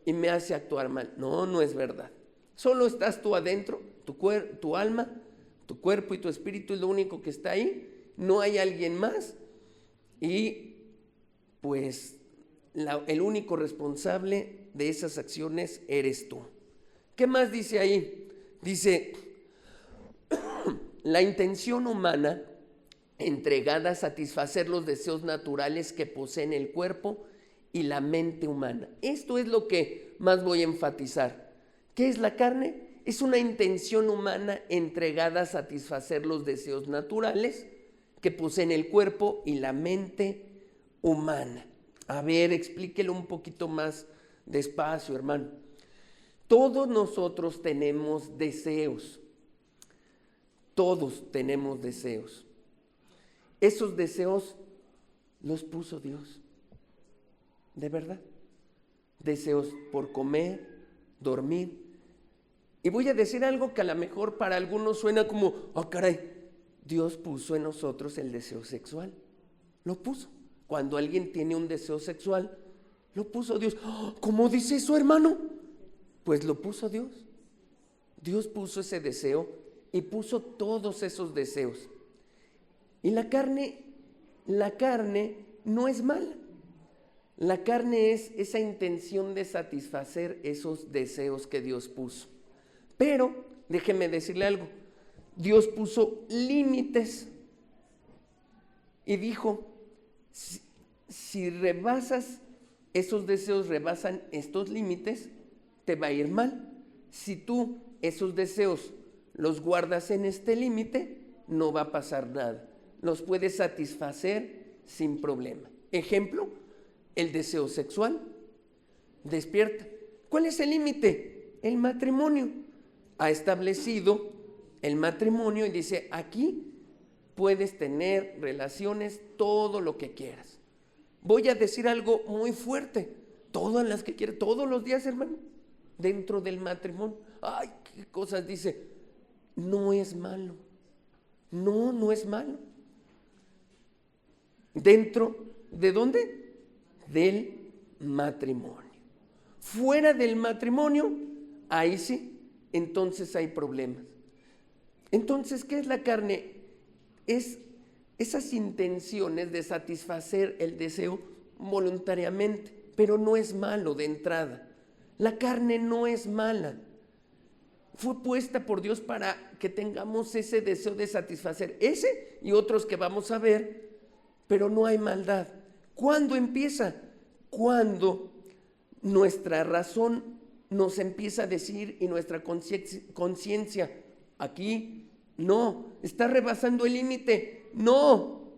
y me hace actuar mal. No, no es verdad. Solo estás tú adentro, tu alma, tu cuerpo y tu espíritu es lo único que está ahí. No hay alguien más y pues el único responsable de esas acciones eres tú. ¿Qué más dice ahí? Dice, la intención humana entregada a satisfacer los deseos naturales que poseen el cuerpo y la mente humana. Esto es lo que más voy a enfatizar. ¿Qué es la carne? Es una intención humana entregada a satisfacer los deseos naturales que poseen el cuerpo y la mente humana. A ver, explíquelo un poquito más despacio, hermano. Todos nosotros tenemos deseos. Todos tenemos deseos. Esos deseos los puso Dios. De verdad. Deseos por comer, dormir. Y voy a decir algo que a lo mejor para algunos suena como, caray, Dios puso en nosotros el deseo sexual. Lo puso. Cuando alguien tiene un deseo sexual, lo puso Dios. ¿Cómo dice eso, hermano? Pues lo puso Dios. Dios puso ese deseo y puso todos esos deseos. Y la carne no es mala. La carne es esa intención de satisfacer esos deseos que Dios puso. Pero, déjeme decirle algo, Dios puso límites y dijo, si rebasas esos deseos, rebasan estos límites, te va a ir mal. Si tú esos deseos los guardas en este límite, no va a pasar nada. Los puedes satisfacer sin problema. Ejemplo, el deseo sexual. Despierta. ¿Cuál es el límite? El matrimonio. Ha establecido el matrimonio y dice, aquí puedes tener relaciones todo lo que quieras. Voy a decir algo muy fuerte, todas las que quieras, todos los días, hermano, dentro del matrimonio. Ay, qué cosas dice. No es malo. No es malo. ¿Dentro de dónde? Del matrimonio. Fuera del matrimonio, ahí sí, entonces hay problemas. Entonces, ¿qué es la carne? Es esas intenciones de satisfacer el deseo voluntariamente, pero no es malo de entrada. La carne no es mala. Fue puesta por Dios para que tengamos ese deseo de satisfacer ese y otros que vamos a ver, pero no hay maldad. ¿Cuándo empieza? Cuando nuestra razón nos empieza a decir y nuestra conciencia, aquí no, está rebasando el límite, no.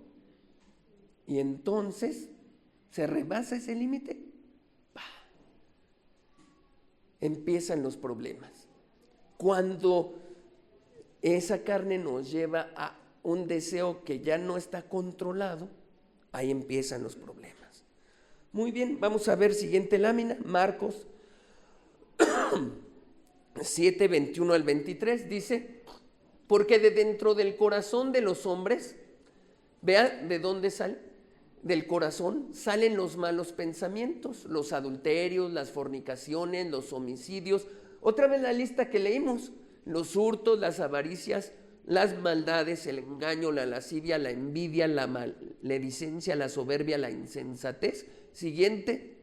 Y entonces se rebasa ese límite, empiezan los problemas. Cuando esa carne nos lleva a un deseo que ya no está controlado, ahí empiezan los problemas. Muy bien, vamos a ver siguiente lámina, Marcos 7, 21 al 23, dice, porque de dentro del corazón de los hombres, vea de dónde sale, del corazón salen los malos pensamientos, los adulterios, las fornicaciones, los homicidios, otra vez la lista que leímos, los hurtos, las avaricias, las maldades, el engaño, la lascivia, la envidia, la maledicencia, la soberbia, la insensatez. Siguiente,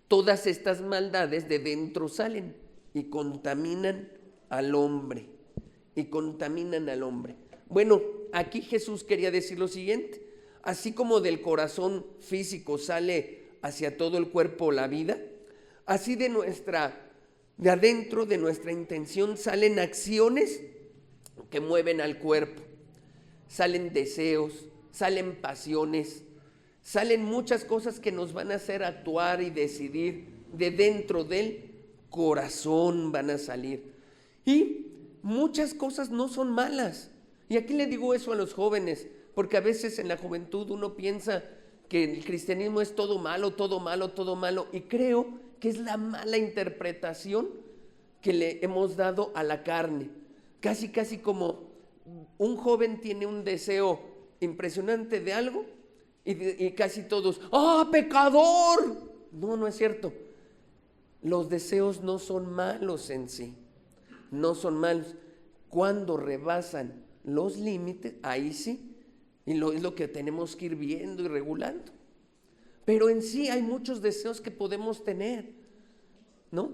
todas estas maldades de dentro salen y contaminan al hombre, Bueno, aquí Jesús quería decir lo siguiente, así como del corazón físico sale hacia todo el cuerpo la vida, así de adentro de nuestra intención salen acciones que mueven al cuerpo, salen deseos, salen pasiones, salen muchas cosas que nos van a hacer actuar y decidir. De dentro del corazón van a salir. Y muchas cosas no son malas. Y aquí le digo eso a los jóvenes, porque a veces en la juventud uno piensa que el cristianismo es todo malo, todo malo, todo malo. Y creo que es la mala interpretación que le hemos dado a la carne. Casi como un joven tiene un deseo impresionante de algo y casi todos, ¡ah, pecador! No es cierto. Los deseos no son malos en sí, no son malos. Cuando rebasan los límites, ahí sí, y es lo que tenemos que ir viendo y regulando. Pero en sí hay muchos deseos que podemos tener, ¿no?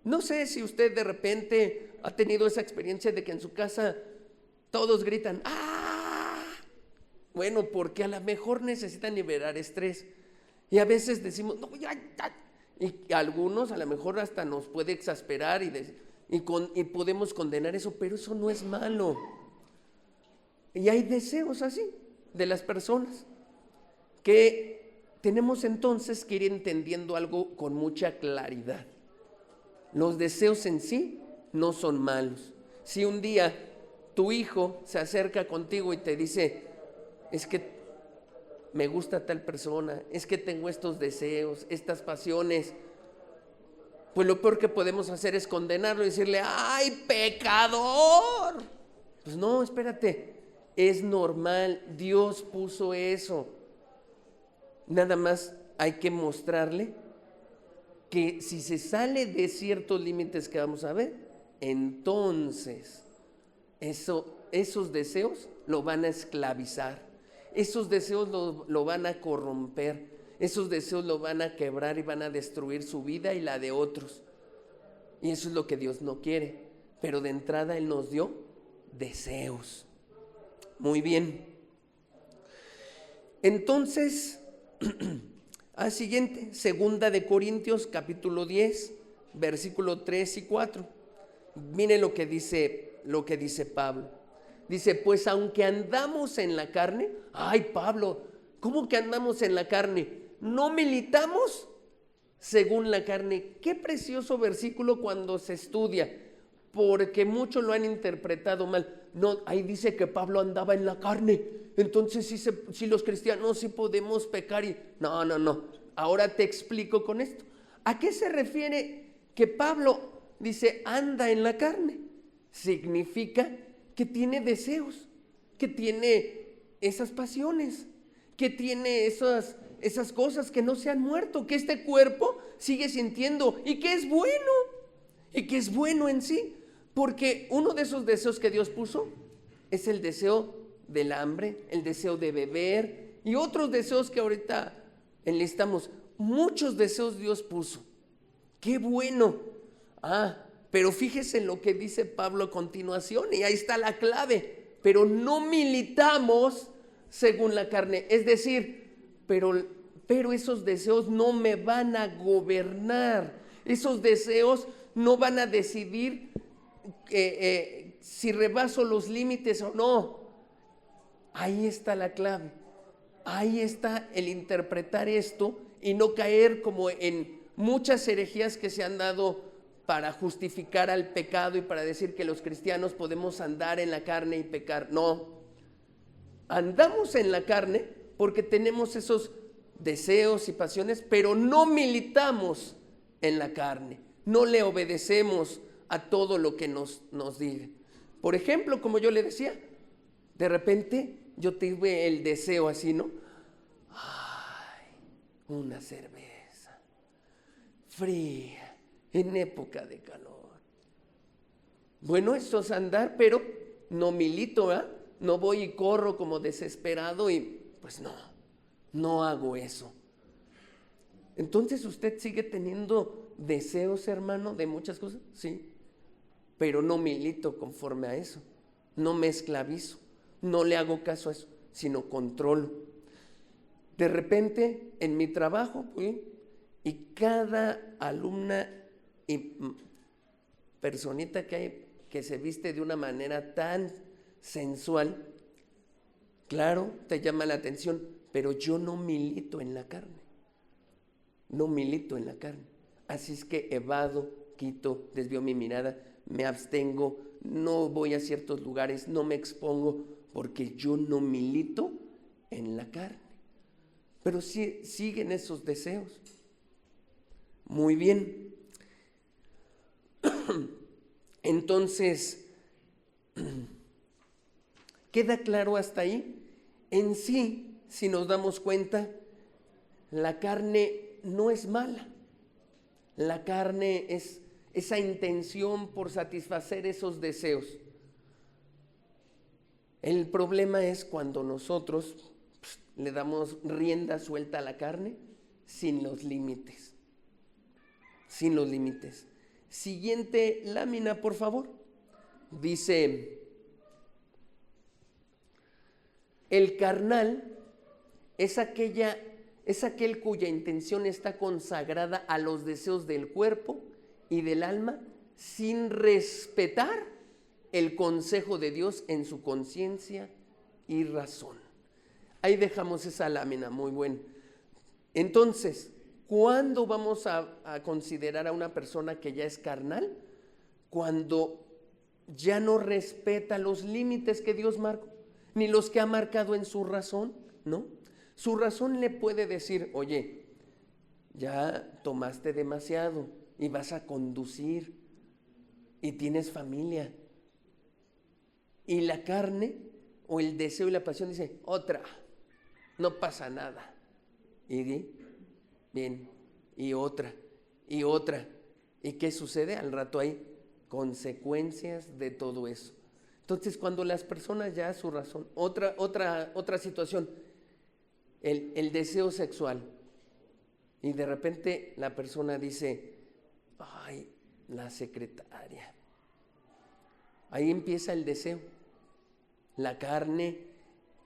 No sé si usted de repente ha tenido esa experiencia de que en su casa todos gritan, ¡ah! Bueno, porque a lo mejor necesitan liberar estrés. Y a veces decimos, no, ya. Y algunos a lo mejor hasta nos puede exasperar y podemos condenar eso, pero eso no es malo. Y hay deseos así de las personas. que tenemos entonces que ir entendiendo algo con mucha claridad. Los deseos en sí no son malos. Si un día tu hijo se acerca contigo y te dice, es que me gusta tal persona, es que tengo estos deseos, estas pasiones, pues lo peor que podemos hacer es condenarlo y decirle, ¡ay, pecador! Pues no, espérate, es normal, Dios puso eso. Nada más hay que mostrarle que si se sale de ciertos límites que vamos a ver, entonces esos deseos lo van a esclavizar, esos deseos lo van a corromper, esos deseos lo van a quebrar y van a destruir su vida y la de otros. Y eso es lo que Dios no quiere. Pero de entrada Él nos dio deseos. Muy bien. Entonces, al siguiente, 2 Corintios capítulo 10, versículo 3 y 4. Miren lo que dice Pablo. Dice, pues aunque andamos en la carne, ay Pablo, ¿cómo que andamos en la carne? No militamos según la carne. Qué precioso versículo cuando se estudia, porque muchos lo han interpretado mal. No, ahí dice que Pablo andaba en la carne, entonces si los cristianos sí podemos pecar y no. Ahora te explico con esto. ¿A qué se refiere que Pablo dice anda en la carne? Significa que tiene deseos, que tiene esas pasiones, que tiene esas cosas que no se han muerto, que este cuerpo sigue sintiendo y que es bueno en sí, porque uno de esos deseos que Dios puso es el deseo del hambre, el deseo de beber y otros deseos que ahorita enlistamos. Muchos deseos Dios puso. ¡Qué bueno! Pero fíjese en lo que dice Pablo a continuación y ahí está la clave. Pero no militamos según la carne, es decir, pero esos deseos no me van a gobernar, esos deseos no van a decidir si rebaso los límites o no. Ahí está la clave, ahí está el interpretar esto y no caer como en muchas herejías que se han dado para justificar al pecado y para decir que los cristianos podemos andar en la carne y pecar. No, andamos en la carne porque tenemos esos deseos y pasiones, pero no militamos en la carne, no le obedecemos a todo lo que nos diga. Por ejemplo, como yo le decía, de repente yo tuve el deseo así, ¿no? Ay, una cerveza fría en época de calor. Bueno, esto es andar, pero no milito, no voy y corro como desesperado y pues no hago eso. Entonces usted sigue teniendo deseos, hermano, de muchas cosas, sí, pero no milito conforme a eso, no me esclavizo, no le hago caso a eso, sino controlo. De repente en mi trabajo, y cada alumna y personita que hay que se viste de una manera tan sensual, claro, te llama la atención, pero yo no milito en la carne, no milito en la carne. Así es que evado, quito, desvío mi mirada, me abstengo, no voy a ciertos lugares, no me expongo, porque yo no milito en la carne. Pero sí siguen esos deseos. Muy bien. Entonces, ¿queda claro hasta ahí? En sí, si nos damos cuenta, la carne no es mala. La carne es esa intención por satisfacer esos deseos. El problema es cuando nosotros le damos rienda suelta a la carne sin los límites. Sin los límites. Siguiente lámina, por favor. Dice, el carnal es aquel cuya intención está consagrada a los deseos del cuerpo y del alma sin respetar el consejo de Dios en su conciencia y razón. Ahí dejamos esa lámina, muy buena. Entonces, ¿cuándo vamos a considerar a una persona que ya es carnal? Cuando ya no respeta los límites que Dios marcó, ni los que ha marcado en su razón, ¿no? Su razón le puede decir, oye, ya tomaste demasiado y vas a conducir y tienes familia. Y la carne o el deseo y la pasión dice, otra, no pasa nada. Y bien, y otra, y otra. ¿Y qué sucede? Al rato hay consecuencias de todo eso. Entonces, cuando las personas ya su razón, otra situación, el deseo sexual, y de repente la persona dice, ay, la secretaria. Ahí empieza el deseo. La carne,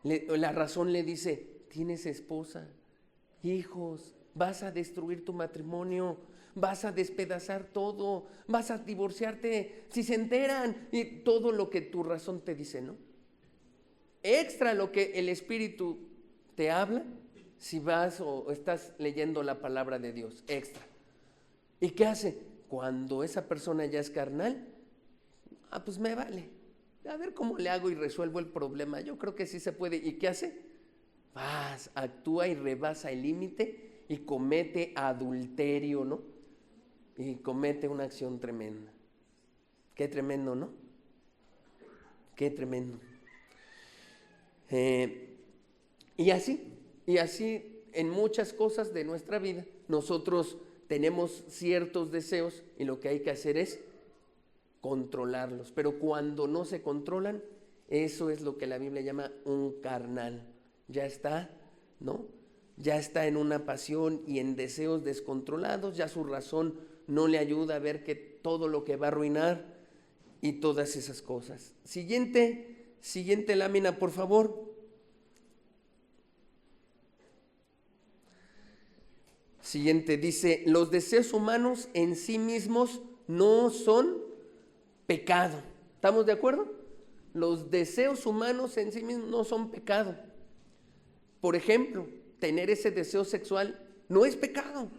la razón le dice, tienes esposa, hijos, vas a destruir tu matrimonio, vas a despedazar todo, vas a divorciarte si se enteran, y todo lo que tu razón te dice, ¿no? Extra lo que el Espíritu te habla, si vas o estás leyendo la palabra de Dios, extra. ¿Y qué hace? Cuando esa persona ya es carnal, pues me vale, a ver cómo le hago y resuelvo el problema, yo creo que sí se puede. ¿Y qué hace? Actúa y rebasa el límite y comete adulterio, ¿no? Y comete una acción tremenda. Qué tremendo, ¿no? Qué tremendo. Y así en muchas cosas de nuestra vida, nosotros tenemos ciertos deseos y lo que hay que hacer es controlarlos. Pero cuando no se controlan, eso es lo que la Biblia llama un carnal. Ya está, ¿no? Ya está en una pasión y en deseos descontrolados, ya su razón no le ayuda a ver que todo lo que va a arruinar y todas esas cosas. Siguiente lámina, por favor. Siguiente, dice, los deseos humanos en sí mismos no son pecado. ¿Estamos de acuerdo? Los deseos humanos en sí mismos no son pecado. Por ejemplo, tener ese deseo sexual no es pecado.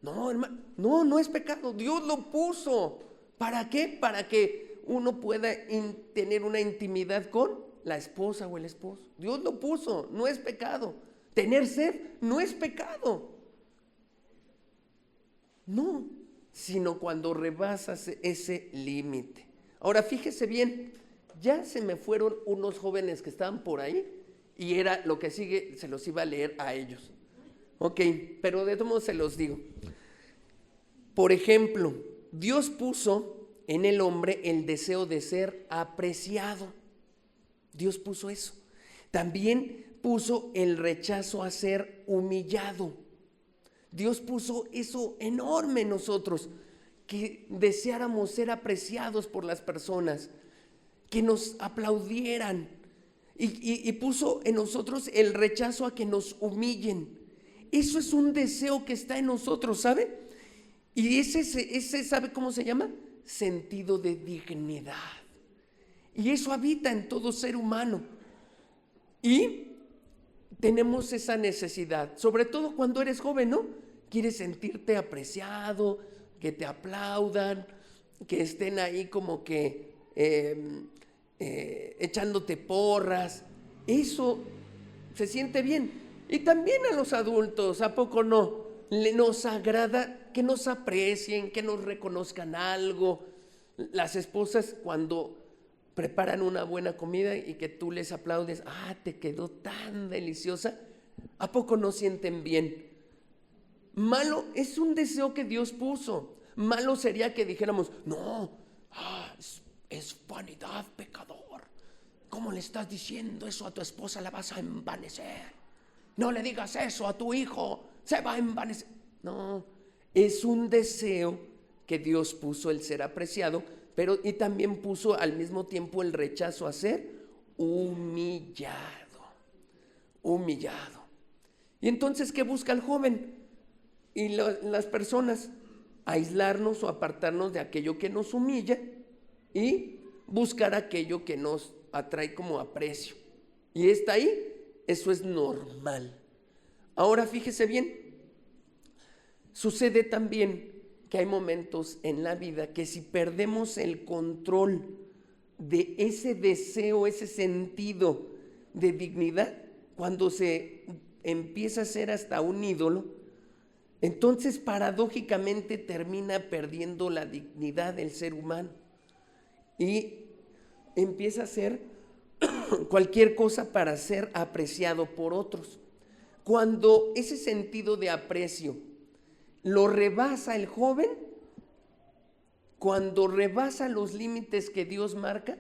No, hermano, no es pecado. Dios lo puso. ¿Para qué? Para que uno pueda tener una intimidad con la esposa o el esposo. Dios lo puso, no es pecado. Tener sed no es pecado. No, sino cuando rebasas ese límite. Ahora fíjese bien, ya se me fueron unos jóvenes que estaban por ahí y era lo que sigue, se los iba a leer a ellos. Ok, pero de todos modos se los digo. Por ejemplo, Dios puso en el hombre el deseo de ser apreciado. Dios puso eso. También puso el rechazo a ser humillado. Dios puso eso enorme en nosotros, que deseáramos ser apreciados por las personas, que nos aplaudieran, y puso en nosotros el rechazo a que nos humillen. Eso es un deseo que está en nosotros, ¿sabe? Y ese ¿sabe cómo se llama? Sentido de dignidad. Y eso habita en todo ser humano. Y tenemos esa necesidad, sobre todo cuando eres joven, ¿no? Quieres sentirte apreciado, que te aplaudan, que estén ahí como que echándote porras. Eso se siente bien. Y también a los adultos, ¿a poco no? Nos agrada que nos aprecien, que nos reconozcan algo. Las esposas cuando preparan una buena comida y que tú les aplaudes, te quedó tan deliciosa, ¿a poco no sienten bien? Malo es un deseo que Dios puso. Malo sería que dijéramos, no, es vanidad, pecador. ¿Cómo le estás diciendo eso a tu esposa? La vas a envanecer. No le digas eso a tu hijo, se va a envanecer. No, es un deseo que Dios puso el ser apreciado, pero y también puso al mismo tiempo el rechazo a ser humillado. Y entonces, ¿qué busca el joven? Y las personas, aislarnos o apartarnos de aquello que nos humilla y buscar aquello que nos atrae como aprecio. Y está ahí eso es normal. Ahora fíjese bien, sucede también que hay momentos en la vida que si perdemos el control de ese deseo, ese sentido de dignidad, cuando se empieza a ser hasta un ídolo, entonces paradójicamente termina perdiendo la dignidad del ser humano y empieza a ser cualquier cosa para ser apreciado por otros. Cuando ese sentido de aprecio lo rebasa el joven, cuando rebasa los límites que Dios marca,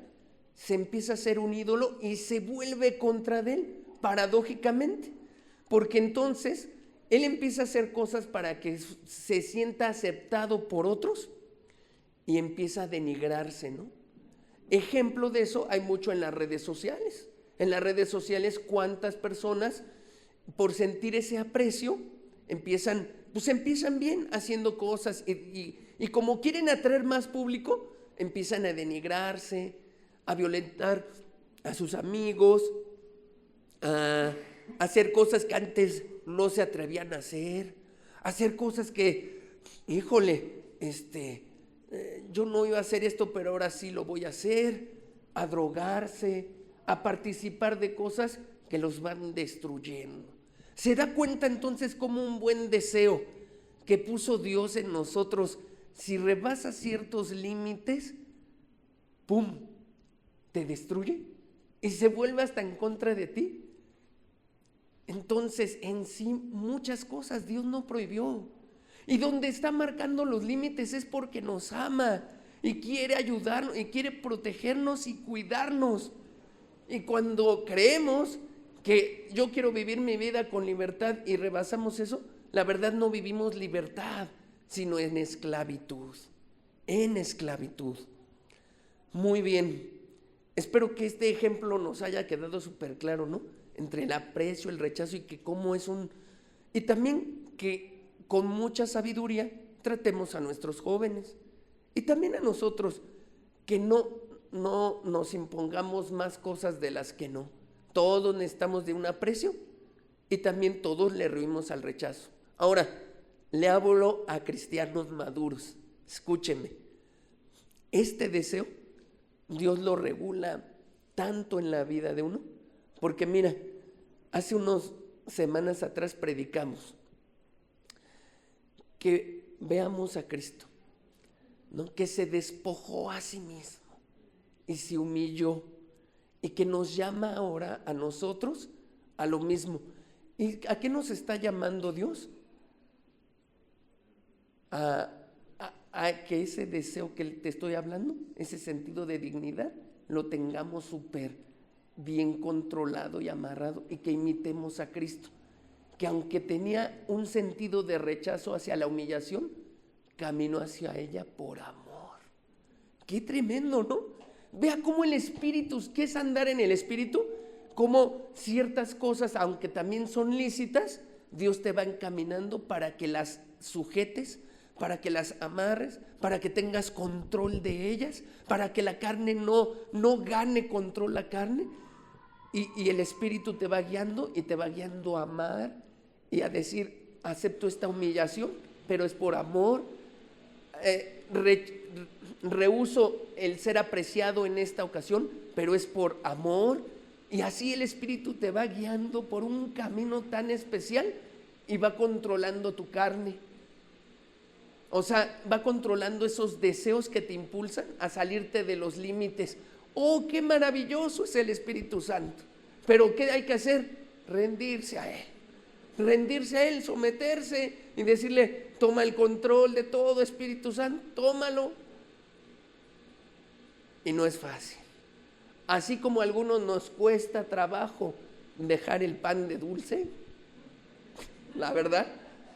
se empieza a ser un ídolo y se vuelve contra de él, paradójicamente, porque entonces él empieza a hacer cosas para que se sienta aceptado por otros y empieza a denigrarse, ¿no? Ejemplo de eso hay mucho en las redes sociales. En las redes sociales, ¿cuántas personas por sentir ese aprecio empiezan bien haciendo cosas y como quieren atraer más público, empiezan a denigrarse, a violentar a sus amigos, a hacer cosas que antes no se atrevían a hacer cosas que, híjole, yo no iba a hacer esto, pero ahora sí lo voy a hacer, a drogarse, a participar de cosas que los van destruyendo. ¿Se da cuenta entonces cómo un buen deseo que puso Dios en nosotros, si rebasa ciertos límites, ¡pum!, te destruye y se vuelve hasta en contra de ti? Entonces, en sí, muchas cosas Dios no prohibió. Y donde está marcando los límites es porque nos ama y quiere ayudarnos y quiere protegernos y cuidarnos. Y cuando creemos que yo quiero vivir mi vida con libertad y rebasamos eso, la verdad no vivimos libertad, sino en esclavitud. En esclavitud. Muy bien. Espero que este ejemplo nos haya quedado súper claro, ¿no? Entre el aprecio, el rechazo y que cómo es y también que con mucha sabiduría tratemos a nuestros jóvenes y también a nosotros, que no nos impongamos más cosas de las que no. Todos necesitamos de un aprecio y también todos le rehuimos al rechazo. Ahora, le hablo a cristianos maduros. Escúcheme, este deseo Dios lo regula tanto en la vida de uno, porque mira, hace unas semanas atrás predicamos que veamos a Cristo, ¿no? Que se despojó a sí mismo y se humilló y que nos llama ahora a nosotros a lo mismo. ¿Y a qué nos está llamando Dios? A que ese deseo que te estoy hablando, ese sentido de dignidad, lo tengamos súper bien controlado y amarrado y que imitemos a Cristo, que aunque tenía un sentido de rechazo hacia la humillación, caminó hacia ella por amor. Qué tremendo, ¿no? Vea cómo el Espíritu, ¿qué es andar en el Espíritu? Cómo ciertas cosas, aunque también son lícitas, Dios te va encaminando para que las sujetes, para que las amarres, para que tengas control de ellas, para que la carne no gane control la carne. Y el Espíritu te va guiando y te va guiando a amar y a decir, acepto esta humillación, pero es por amor. Rehúso el ser apreciado en esta ocasión, pero es por amor. Y así el Espíritu te va guiando por un camino tan especial y va controlando tu carne. O sea, va controlando esos deseos que te impulsan a salirte de los límites. ¡Oh, qué maravilloso es el Espíritu Santo! Pero ¿qué hay que hacer? Rendirse a Él. Rendirse a Él, someterse y decirle, toma el control de todo, Espíritu Santo, tómalo. Y no es fácil. Así como a algunos nos cuesta trabajo dejar el pan de dulce, la verdad,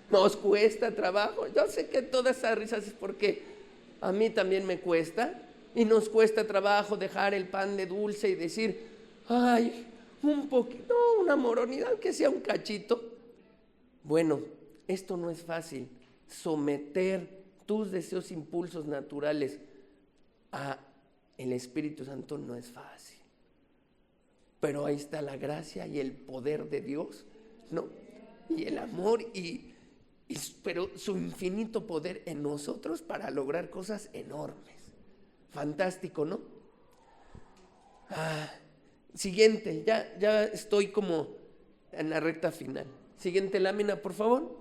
nos cuesta trabajo. Yo sé que todas esas risas es porque a mí también me cuesta. Y nos cuesta trabajo dejar el pan de dulce y decir, ay, un poquito, una moronidad, que sea un cachito. Bueno, esto no es fácil. Someter tus deseos, impulsos naturales a el Espíritu Santo no es fácil. pero ahí está la gracia y el poder de Dios, ¿no? Y el amor pero su infinito poder en nosotros para lograr cosas enormes. Fantástico, ¿no? Siguiente, ya estoy como en la recta final. Siguiente lámina, por favor.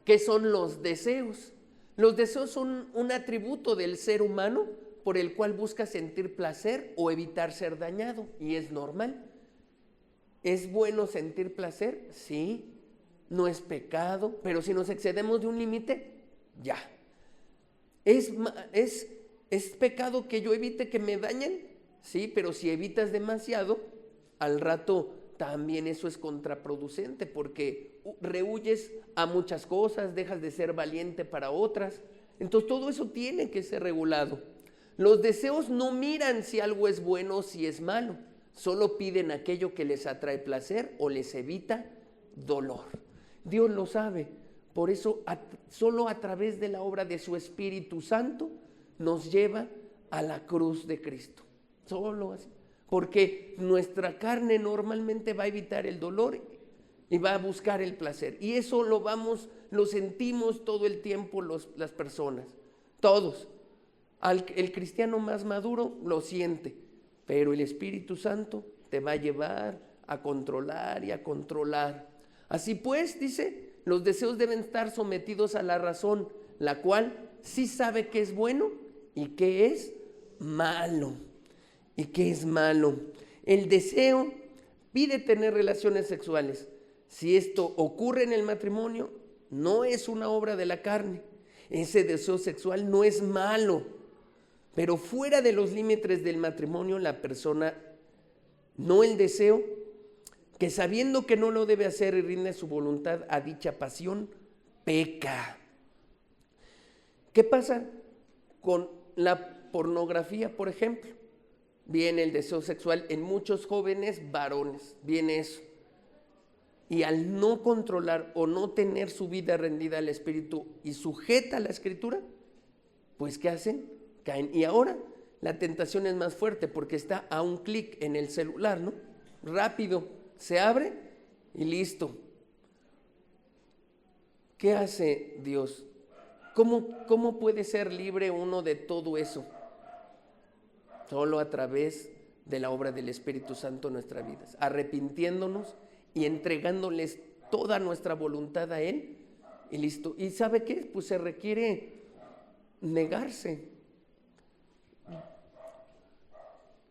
¿Qué son los deseos? Los deseos son un atributo del ser humano por el cual busca sentir placer o evitar ser dañado, y es normal. ¿Es bueno sentir placer? Sí. No es pecado, pero si nos excedemos de un límite, ya. ¿Es pecado que yo evite que me dañen? Sí, pero si evitas demasiado, al rato también eso es contraproducente, porque rehuyes a muchas cosas, dejas de ser valiente para otras. Entonces todo eso tiene que ser regulado. Los deseos no miran si algo es bueno o si es malo, solo piden aquello que les atrae placer o les evita dolor. Dios lo sabe, por eso solo a través de la obra de su Espíritu Santo nos lleva a la cruz de Cristo. Solo así. Porque nuestra carne normalmente va a evitar el dolor y va a buscar el placer. Y eso lo sentimos todo el tiempo las personas, todos. El cristiano más maduro lo siente, pero el Espíritu Santo te va a llevar a controlar y a controlar. Así pues, dice, los deseos deben estar sometidos a la razón, la cual sí sabe qué es bueno y qué es malo. ¿Y qué es malo? El deseo pide tener relaciones sexuales. Si esto ocurre en el matrimonio, no es una obra de la carne. Ese deseo sexual no es malo, pero fuera de los límites del matrimonio, la persona, no el deseo, que sabiendo que no lo debe hacer y rinde su voluntad a dicha pasión, peca. ¿Qué pasa con la pornografía, por ejemplo? Viene el deseo sexual en muchos jóvenes varones, viene eso. Y al no controlar o no tener su vida rendida al Espíritu y sujeta a la Escritura, pues ¿qué hacen? Caen. Y ahora la tentación es más fuerte porque está a un clic en el celular, ¿no? Rápido, se abre y listo. ¿Qué hace Dios? ¿Cómo puede ser libre uno de todo eso? Solo a través de la obra del Espíritu Santo en nuestras vidas, arrepintiéndonos y entregándoles toda nuestra voluntad a Él y listo. ¿Y sabe qué? Pues se requiere negarse.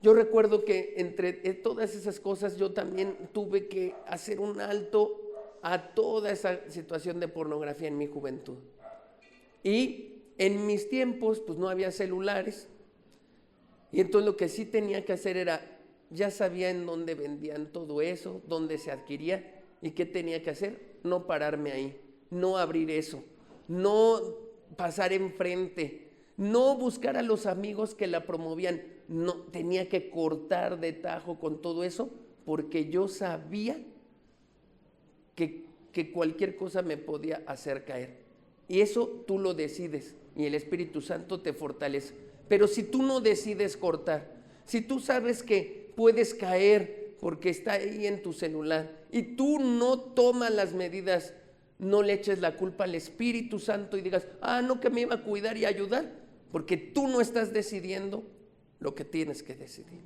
Yo recuerdo que entre todas esas cosas yo también tuve que hacer un alto a toda esa situación de pornografía en mi juventud. Y en mis tiempos pues no había celulares. Y entonces lo que sí tenía que hacer era, ya sabía en dónde vendían todo eso, dónde se adquiría, y qué tenía que hacer, no pararme ahí, no abrir eso, no pasar enfrente, no buscar a los amigos que la promovían, no, tenía que cortar de tajo con todo eso, porque yo sabía que cualquier cosa me podía hacer caer. Y eso tú lo decides, y el Espíritu Santo te fortalece. Pero si tú no decides cortar, si tú sabes que puedes caer porque está ahí en tu celular y tú no tomas las medidas, no le eches la culpa al Espíritu Santo y digas, no, que me iba a cuidar y ayudar, porque tú no estás decidiendo lo que tienes que decidir.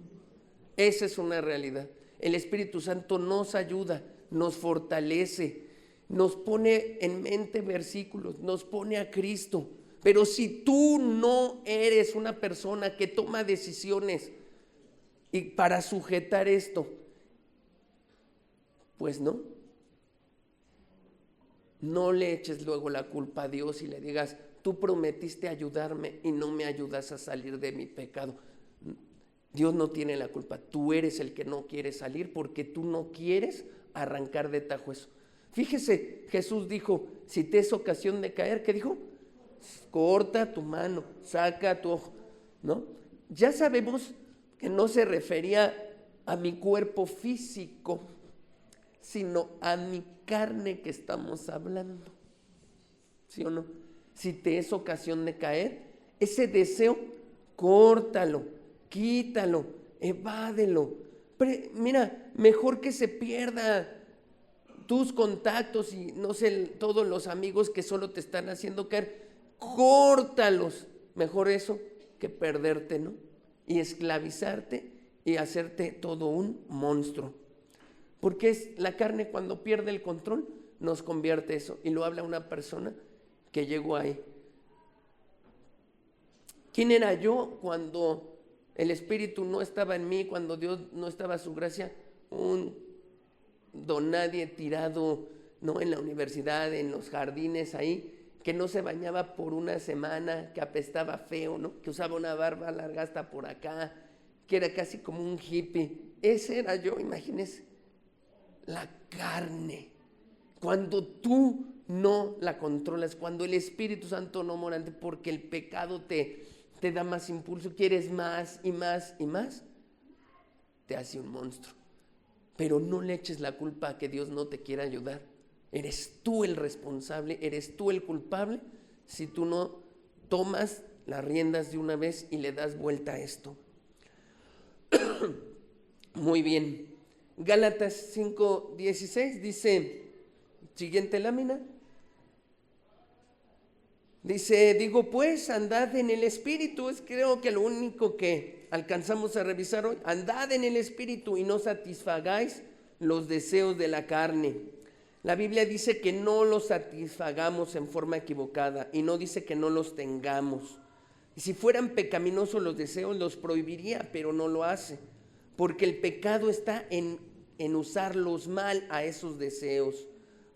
Esa es una realidad. El Espíritu Santo nos ayuda, nos fortalece, nos pone en mente versículos, nos pone a Cristo. Pero si tú no eres una persona que toma decisiones y para sujetar esto, pues no le eches luego la culpa a Dios y le digas, tú prometiste ayudarme y no me ayudas a salir de mi pecado. Dios no tiene la culpa, tú eres el que no quiere salir porque tú no quieres arrancar de tajo eso. Fíjese, Jesús dijo, si te es ocasión de caer, ¿qué dijo? Corta tu mano, saca tu ojo, ¿no? Ya sabemos que no se refería a mi cuerpo físico, sino a mi carne que estamos hablando. ¿Sí o no? Si te es ocasión de caer, Ese deseo, córtalo, quítalo, evádelo. Mira, mejor que se pierda tus contactos y no sé, todos los amigos que solo te están haciendo caer, córtalos. Mejor eso que perderte, ¿no? Y esclavizarte y hacerte todo un monstruo. Porque es la carne, cuando pierde el control, nos convierte eso. Y lo habla una persona que llegó ahí. ¿Quién era yo cuando el Espíritu no estaba en mí, cuando Dios no estaba a su gracia? Un don nadie tirado, ¿no?, en la universidad, en los jardines ahí, que no se bañaba por una semana, que apestaba feo, ¿no?, que usaba una barba larga hasta por acá, que era casi como un hippie. Ese era yo, imagínense. La carne, cuando tú no la controlas, cuando el Espíritu Santo no mora en ti, porque el pecado te da más impulso, quieres más y más y más, te hace un monstruo. Pero no le eches la culpa a que Dios no te quiera ayudar. Eres tú el responsable, eres tú el culpable si tú no tomas las riendas de una vez y le das vuelta a esto. Muy bien. Gálatas 5:16 dice, siguiente lámina. Dice, digo pues, andad en el Espíritu. Es creo que lo único que alcanzamos a revisar hoy. Andad en el Espíritu y no satisfagáis los deseos de la carne. La Biblia dice que no los satisfagamos en forma equivocada y no dice que no los tengamos. Y si fueran pecaminosos los deseos, los prohibiría, pero no lo hace. Porque el pecado está en usarlos mal a esos deseos.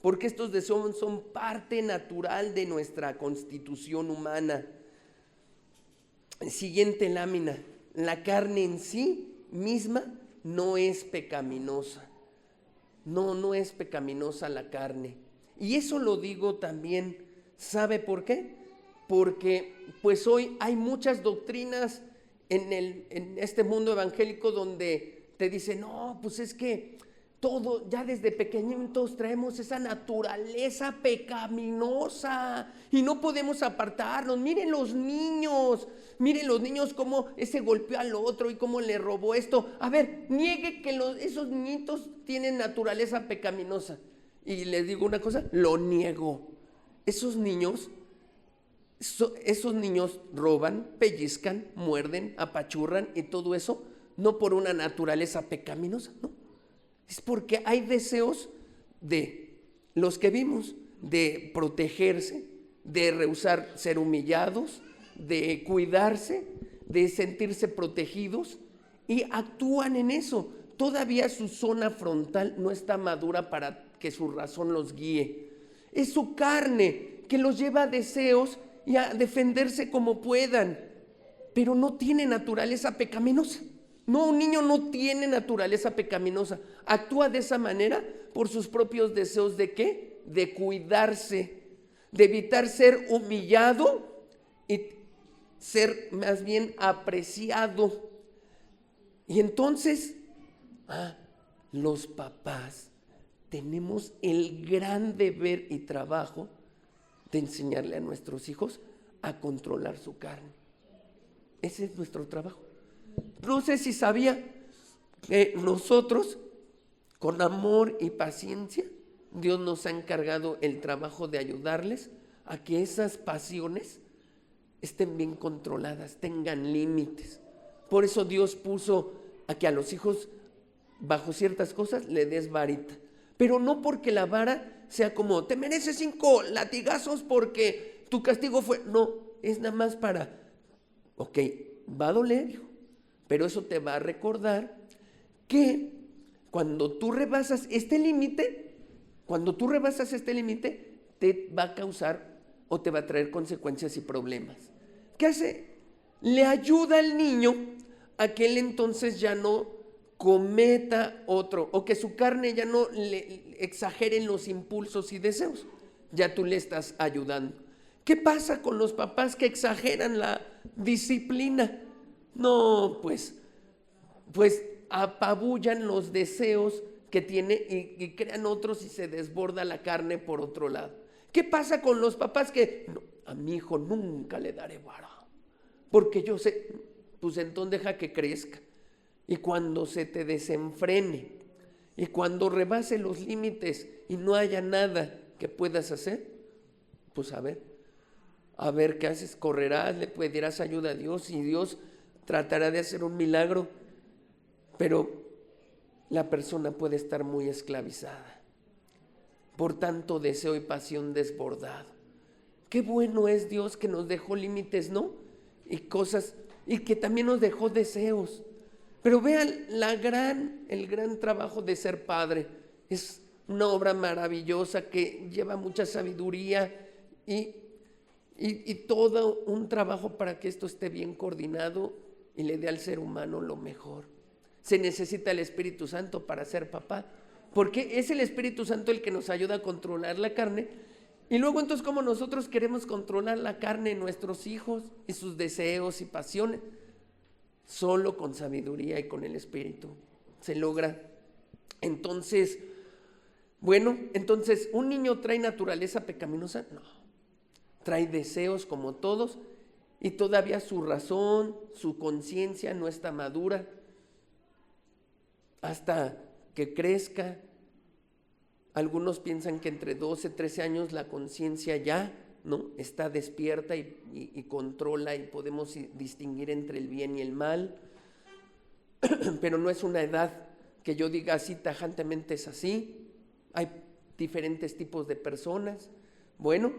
Porque estos deseos son parte natural de nuestra constitución humana. Siguiente lámina. La carne en sí misma no es pecaminosa. No es pecaminosa la carne. Y eso lo digo también, ¿sabe por qué? Porque pues hoy hay muchas doctrinas en este mundo evangélico donde te dicen, no, pues es que todo, ya desde pequeñitos traemos esa naturaleza pecaminosa y no podemos apartarnos. Miren los niños cómo ese golpeó al otro y cómo le robó esto. A ver, niegue que esos niñitos tienen naturaleza pecaminosa. Y les digo una cosa, lo niego. Esos niños roban, pellizcan, muerden, apachurran y todo eso, no por una naturaleza pecaminosa, ¿no? Es porque hay deseos de los que vimos, de protegerse, de rehusar ser humillados, de cuidarse, de sentirse protegidos, y actúan en eso. Todavía su zona frontal no está madura para que su razón los guíe. Es su carne que los lleva a deseos y a defenderse como puedan, pero no tiene naturaleza pecaminosa. No, un niño no tiene naturaleza pecaminosa. Actúa de esa manera por sus propios deseos ¿de qué? De cuidarse, de evitar ser humillado y ser más bien apreciado. Y entonces, los papás tenemos el gran deber y trabajo de enseñarle a nuestros hijos a controlar su carne. Ese es nuestro trabajo. No sé si sabía que nosotros, con amor y paciencia, Dios nos ha encargado el trabajo de ayudarles a que esas pasiones estén bien controladas, tengan límites. Por eso Dios puso a que a los hijos, bajo ciertas cosas, le des varita. Pero no porque la vara sea como, te mereces 5 latigazos porque tu castigo fue. No, es nada más para, ok, va a doler, hijo, pero eso te va a recordar que cuando tú rebasas este límite, te va a causar o te va a traer consecuencias y problemas. ¿Qué hace? Le ayuda al niño a que él entonces ya no cometa otro, o que su carne ya no le exagere en los impulsos y deseos. Ya tú le estás ayudando. ¿Qué pasa con los papás que exageran la disciplina? No, pues apabullan los deseos que tiene y crean otros y se desborda la carne por otro lado. ¿Qué pasa con los papás que, no, a mi hijo nunca le daré vara? porque yo sé, pues entonces deja que crezca. Y cuando se te desenfrene, y cuando rebase los límites y no haya nada que puedas hacer, pues a ver qué haces, correrás, le pedirás ayuda a Dios y Dios tratará de hacer un milagro, pero la persona puede estar muy esclavizada por tanto deseo y pasión desbordado. Qué bueno es Dios que nos dejó límites, ¿no? Y cosas, y que también nos dejó deseos. Pero vean el gran trabajo de ser padre. Es una obra maravillosa que lleva mucha sabiduría y todo un trabajo para que esto esté bien coordinado y le dé al ser humano lo mejor. Se necesita el Espíritu Santo para ser papá, porque es el Espíritu Santo el que nos ayuda a controlar la carne. Y luego entonces, ¿cómo nosotros queremos controlar la carne en nuestros hijos y sus deseos y pasiones? Solo con sabiduría y con el Espíritu se logra. Entonces, ¿un niño trae naturaleza pecaminosa? No, trae deseos como todos y todavía su razón, su conciencia no está madura hasta que crezca. Algunos piensan que entre 12, 13 años la conciencia ya, ¿no?, está despierta y controla y podemos distinguir entre el bien y el mal, pero no es una edad que yo diga así tajantemente es así. Hay diferentes tipos de personas. Bueno,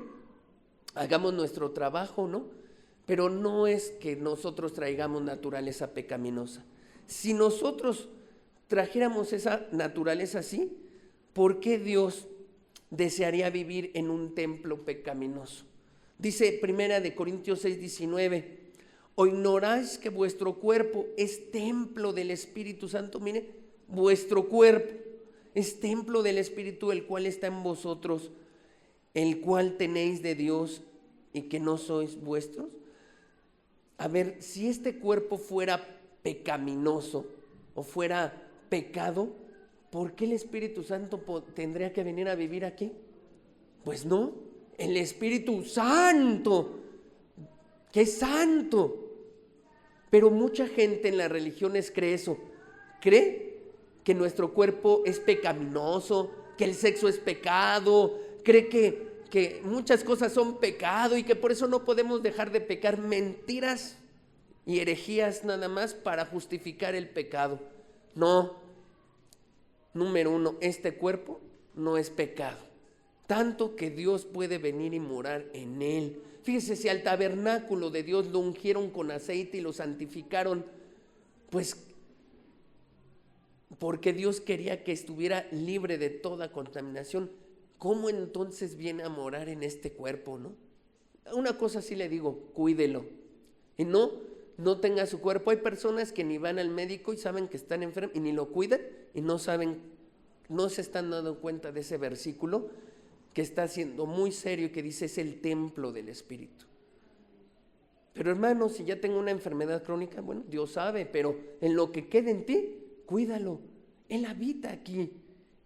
hagamos nuestro trabajo, ¿no? Pero no es que nosotros traigamos naturaleza pecaminosa. Si nosotros trajéramos esa naturaleza así, ¿por qué Dios desearía vivir en un templo pecaminoso? Dice 1 Corintios 6:19, ¿o ignoráis que vuestro cuerpo es templo del Espíritu Santo? Mire, vuestro cuerpo es templo del Espíritu, el cual está en vosotros, el cual tenéis de Dios y que no sois vuestros. A ver, si este cuerpo fuera pecaminoso o fuera pecado, ¿por qué el Espíritu Santo tendría que venir a vivir aquí? Pues no, el Espíritu Santo, que es santo. Pero mucha gente en las religiones cree eso, cree que nuestro cuerpo es pecaminoso, que el sexo es pecado, cree que muchas cosas son pecado y que por eso no podemos dejar de pecar. Mentiras y herejías nada más para justificar el pecado. No, número uno, este cuerpo no es pecado, tanto que Dios puede venir y morar en él. Fíjese, si al tabernáculo de Dios lo ungieron con aceite y lo santificaron, pues porque Dios quería que estuviera libre de toda contaminación, ¿cómo entonces viene a morar en este cuerpo, no? Una cosa sí le digo, cuídelo y no tenga su cuerpo. Hay personas que ni van al médico y saben que están enfermos y ni lo cuidan y no se están dando cuenta de ese versículo que está siendo muy serio y que dice es el templo del Espíritu. Pero hermano, si ya tengo una enfermedad crónica, bueno, Dios sabe, pero en lo que quede en ti, cuídalo. Él habita aquí,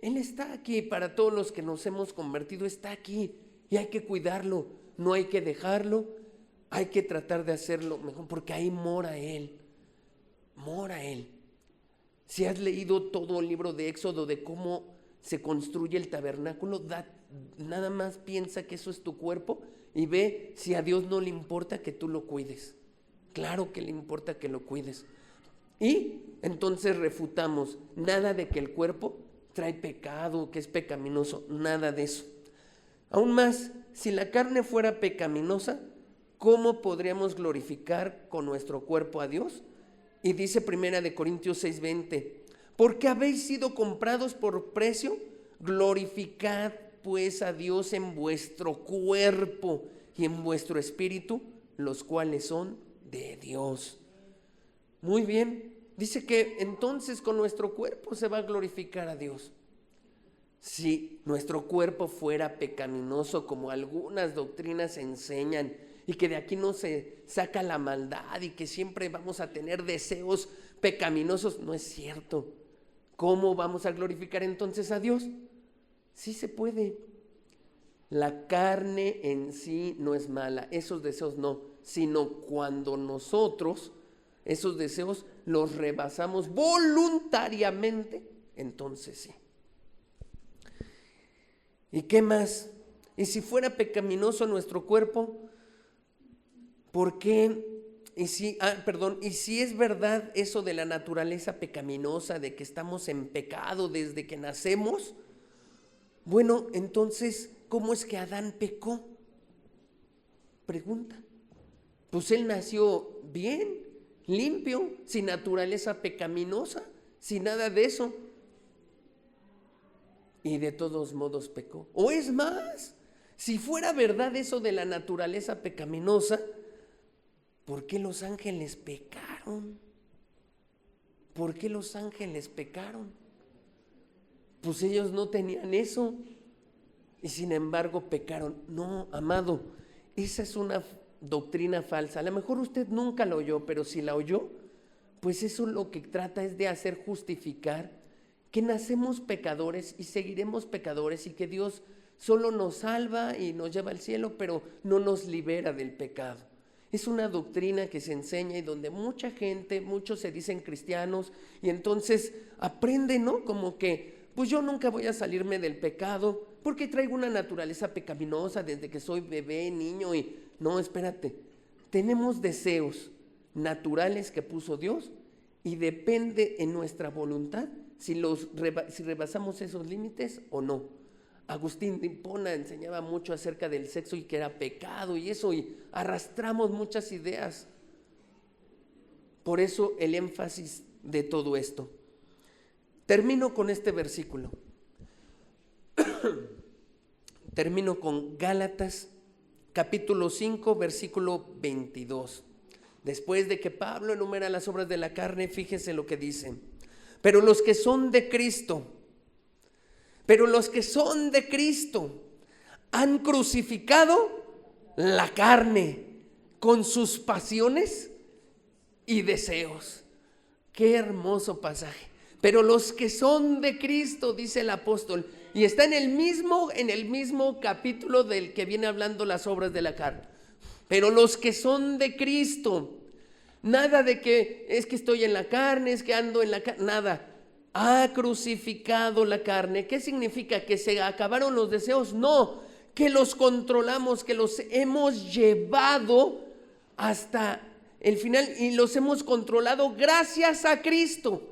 Él está aquí. Para todos los que nos hemos convertido, está aquí y hay que cuidarlo, no hay que dejarlo. Hay que tratar de hacerlo mejor porque ahí mora Él. Mora Él. Si has leído todo el libro de Éxodo de cómo se construye el tabernáculo, nada más piensa que eso es tu cuerpo y ve si a Dios no le importa que tú lo cuides. Claro que le importa que lo cuides. Y entonces refutamos nada de que el cuerpo trae pecado, que es pecaminoso, nada de eso. Aún más, si la carne fuera pecaminosa, ¿cómo podríamos glorificar con nuestro cuerpo a Dios? Y dice 1 Corintios 6:20, porque habéis sido comprados por precio, glorificad pues a Dios en vuestro cuerpo y en vuestro espíritu, los cuales son de Dios. Muy bien, dice que entonces con nuestro cuerpo se va a glorificar a Dios. Si nuestro cuerpo fuera pecaminoso, como algunas doctrinas enseñan, y que de aquí no se saca la maldad y que siempre vamos a tener deseos pecaminosos, no es cierto. ¿Cómo vamos a glorificar entonces a Dios? Sí se puede. La carne en sí no es mala, esos deseos no, sino cuando nosotros esos deseos los rebasamos voluntariamente, entonces sí. ¿Y qué más? Y si fuera pecaminoso nuestro cuerpo, ¿por qué? Y si es verdad eso de la naturaleza pecaminosa, de que estamos en pecado desde que nacemos, bueno, entonces, ¿cómo es que Adán pecó? Pregunta. Pues él nació bien, limpio, sin naturaleza pecaminosa, sin nada de eso. Y de todos modos pecó. O es más, si fuera verdad eso de la naturaleza pecaminosa, ¿por qué los ángeles pecaron? ¿Por qué los ángeles pecaron? Pues ellos no tenían eso y sin embargo pecaron. No, amado, esa es una doctrina falsa. A lo mejor usted nunca la oyó, pero si la oyó, pues eso lo que trata es de hacer justificar que nacemos pecadores y seguiremos pecadores y que Dios solo nos salva y nos lleva al cielo, pero no nos libera del pecado. Es una doctrina que se enseña y donde mucha gente, muchos se dicen cristianos y entonces aprenden, ¿no? Como que, pues yo nunca voy a salirme del pecado porque traigo una naturaleza pecaminosa desde que soy bebé, niño y... No, espérate, tenemos deseos naturales que puso Dios y depende en nuestra voluntad si rebasamos esos límites o no. Agustín de Hipona enseñaba mucho acerca del sexo y que era pecado y eso, y arrastramos muchas ideas. Por eso el énfasis de todo esto. Termino con este versículo. Termino con Gálatas capítulo 5, versículo 22. Después de que Pablo enumera las obras de la carne, fíjese lo que dice. Pero los que son de Cristo han crucificado la carne con sus pasiones y deseos. Qué hermoso pasaje. Pero los que son de Cristo, dice el apóstol, y está en el mismo capítulo del que viene hablando las obras de la carne. Pero los que son de Cristo, nada de que es que estoy en la carne, es que ando en la carne, nada. Ha crucificado la carne. ¿Qué significa? ¿Que se acabaron los deseos? No, que los controlamos, que los hemos llevado hasta el final y los hemos controlado gracias a Cristo.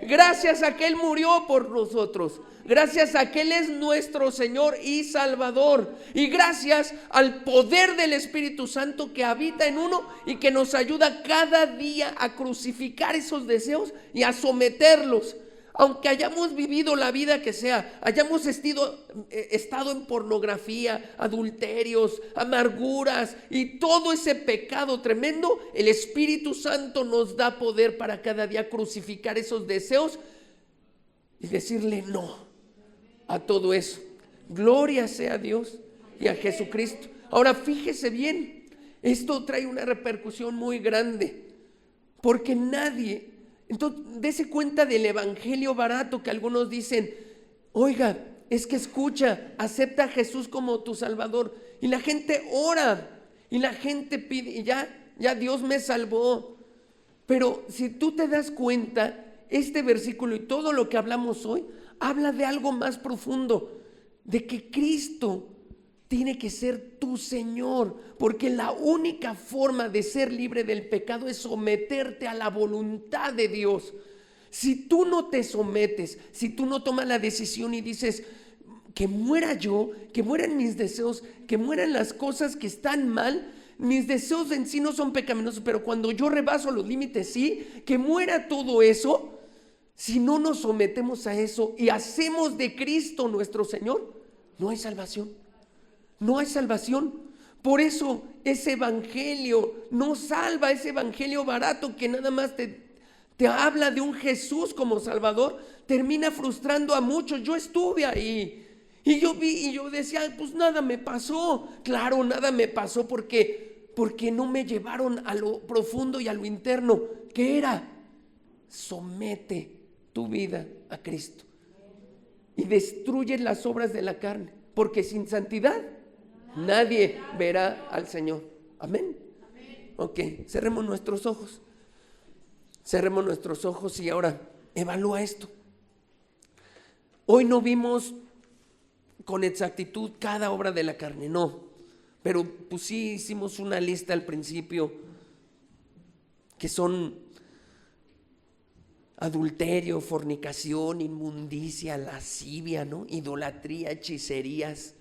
Gracias a que Él murió por nosotros. Gracias a que Él es nuestro Señor y Salvador. Y gracias al poder del Espíritu Santo que habita en uno y que nos ayuda cada día a crucificar esos deseos y a someterlos. Aunque hayamos vivido la vida que sea, hayamos estado en pornografía, adulterios, amarguras y todo ese pecado tremendo, el Espíritu Santo nos da poder para cada día crucificar esos deseos y decirle no a todo eso. Gloria sea a Dios y a Jesucristo. Ahora fíjese bien, esto trae una repercusión muy grande, porque nadie... Entonces, dése cuenta del evangelio barato que algunos dicen, oiga, es que escucha, acepta a Jesús como tu Salvador. Y la gente ora, y la gente pide, y ya Dios me salvó. Pero si tú te das cuenta, este versículo y todo lo que hablamos hoy, habla de algo más profundo, de que Cristo tiene que ser tu Señor, porque la única forma de ser libre del pecado es someterte a la voluntad de Dios. Si tú no te sometes, si tú no tomas la decisión y dices, que muera yo, que mueran mis deseos, que mueran las cosas que están mal, mis deseos en sí no son pecaminosos, pero cuando yo rebaso los límites, sí, que muera todo eso. Si no nos sometemos a eso y hacemos de Cristo nuestro Señor, no hay salvación. No hay salvación. Por eso ese evangelio no salva, ese evangelio barato que nada más te habla de un Jesús como Salvador, termina frustrando a muchos. Yo estuve ahí y yo vi y yo decía, pues nada me pasó. Claro, nada me pasó porque no me llevaron a lo profundo y a lo interno. ¿Qué era? Somete tu vida a Cristo y destruye las obras de la carne, porque sin santidad nadie verá al Señor. Amén. Ok, cerremos nuestros ojos. Cerremos nuestros ojos y ahora evalúa esto. Hoy no vimos con exactitud cada obra de la carne, no. Pero pues sí hicimos una lista al principio que son adulterio, fornicación, inmundicia, lascivia, ¿no? Idolatría, hechicerías,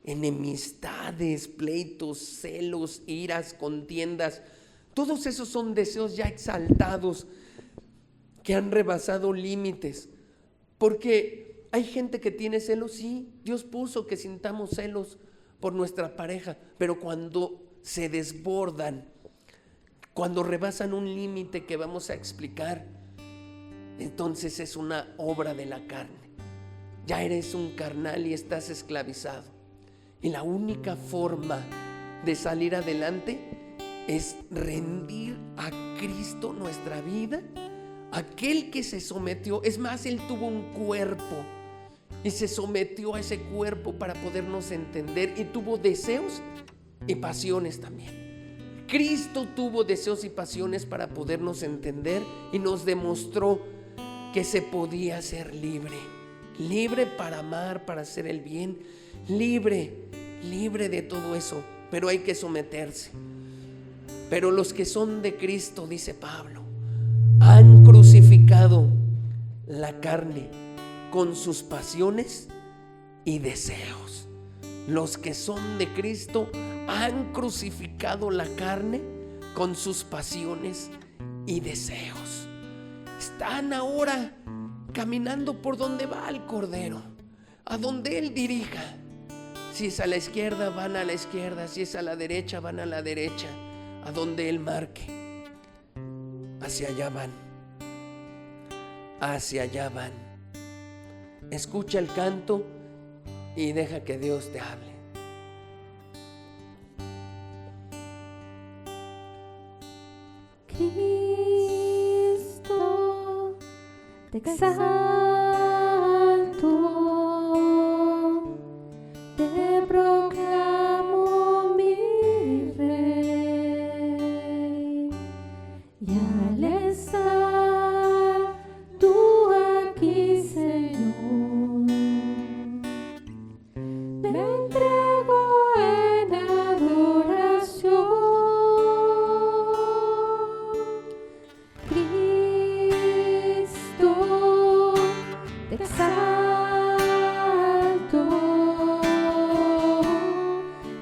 enemistades, pleitos, celos, iras, contiendas. Todos esos son deseos ya exaltados que han rebasado límites. Porque hay gente que tiene celos, sí, Dios puso que sintamos celos por nuestra pareja, pero cuando se desbordan, cuando rebasan un límite que vamos a explicar, entonces es una obra de la carne. Ya eres un carnal y estás esclavizado. Y la única forma de salir adelante es rendir a Cristo nuestra vida, aquel que se sometió. Es más, Él tuvo un cuerpo y se sometió a ese cuerpo para podernos entender, y tuvo deseos y pasiones también. Cristo tuvo deseos y pasiones para podernos entender y nos demostró que se podía ser libre, libre para amar, para hacer el bien, libre de todo eso, pero hay que someterse. Pero los que son de Cristo, dice Pablo, han crucificado la carne con sus pasiones y deseos. Los que son de Cristo han crucificado la carne con sus pasiones y deseos. Están ahora caminando por donde va el Cordero, a donde Él dirija. Si es a la izquierda, van a la izquierda. Si es a la derecha, van a la derecha. A donde Él marque, hacia allá van. Hacia allá van. Escucha el canto y deja que Dios te hable. Cristo, te exalto, te proclamo mi Rey, y al estar tú aquí, Señor, me entrego en adoración. Cristo, te exalto,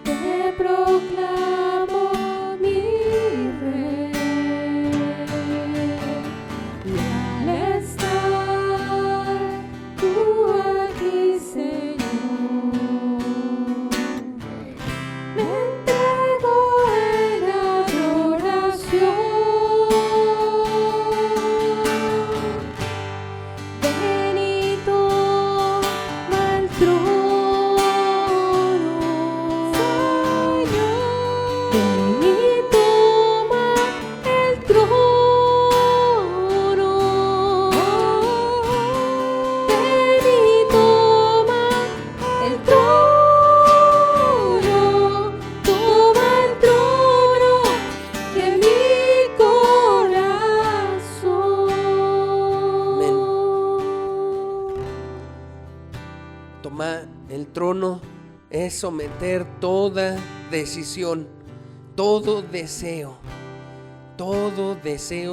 te proclamo mi Rey, y al estar tú aquí, Señor, me entrego en adoración. Ven y toma el trono, Señor. Ven y toma el trono. Ven y toma el trono. Toma el trono de mi corazón. Tomar el trono es someter toda decisión, todo deseo,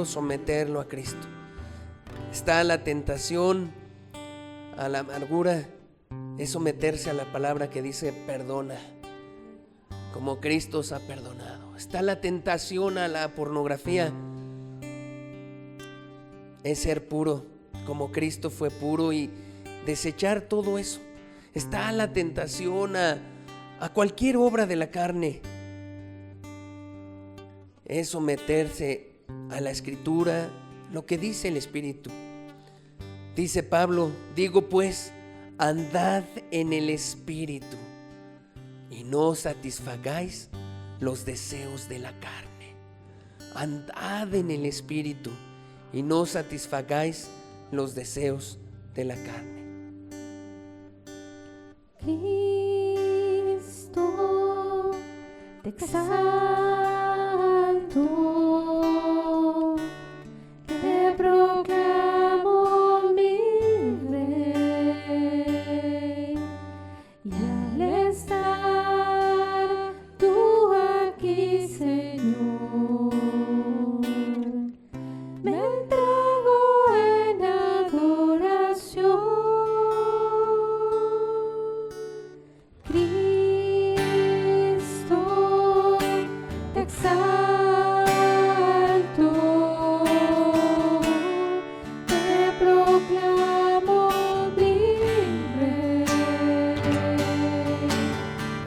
someterlo a Cristo. Está la tentación a la amargura, es someterse a la palabra que dice perdona, como Cristo os ha perdonado. Está la tentación a la pornografía, es ser puro, como Cristo fue puro, y desechar todo eso. Está la tentación a cualquier obra de la carne, es someterse a la Escritura, lo que dice el Espíritu. Dice Pablo, digo pues, andad en el Espíritu y no satisfagáis los deseos de la carne. Andad en el Espíritu y no satisfagáis los deseos de la carne. Cristo, exalto, te proclamo mi Rey, y al estar tú aquí, Señor, me entrego en adoración. Cristo, te exalto, te proclamo mi Rey,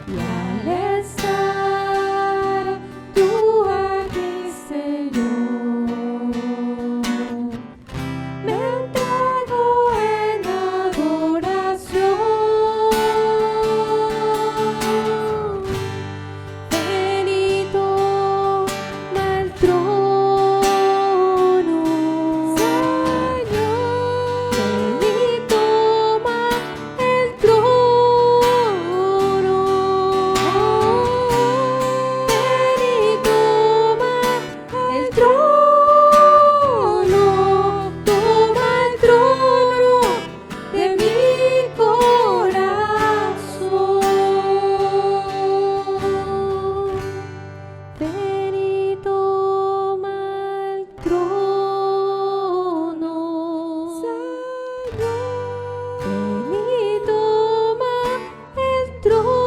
y al estar tú aquí, Señor, me entrego en adoración. Ven y toma el trono, Señor. Ven y toma el trono. Ven y toma el trono. Toma el trono de mi corazón. Ven y toma el trono, Señor. Ven y toma el trono.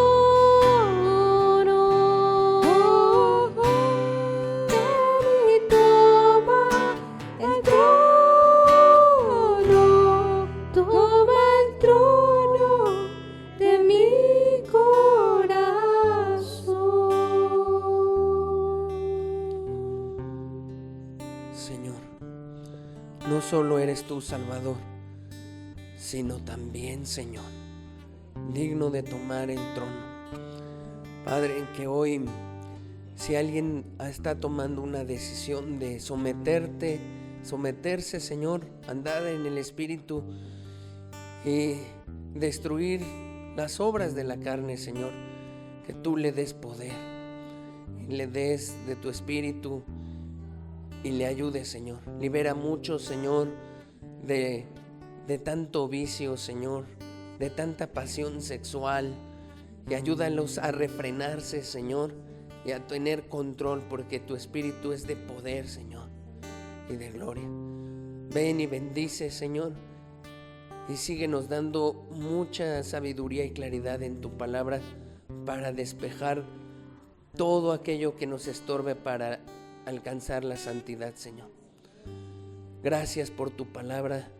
Ven y toma el trono. Toma el trono de mi corazón. Señor, no solo eres tú Salvador, sino también, Señor, digno de tomar el trono. Padre, en que hoy, si alguien está tomando una decisión de someterse, Señor, andar en el Espíritu y destruir las obras de la carne, Señor, que tú le des poder y le des de tu Espíritu y le ayudes, Señor. Libera mucho, Señor, de tanto vicio, Señor, de tanta pasión sexual, y ayúdalos a refrenarse, Señor, y a tener control, porque tu Espíritu es de poder, Señor, y de gloria. Ven y bendice, Señor, y síguenos dando mucha sabiduría y claridad en tu palabra para despejar todo aquello que nos estorbe para alcanzar la santidad, Señor. Gracias por tu palabra,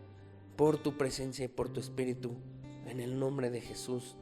por tu presencia y por tu Espíritu. En el nombre de Jesús.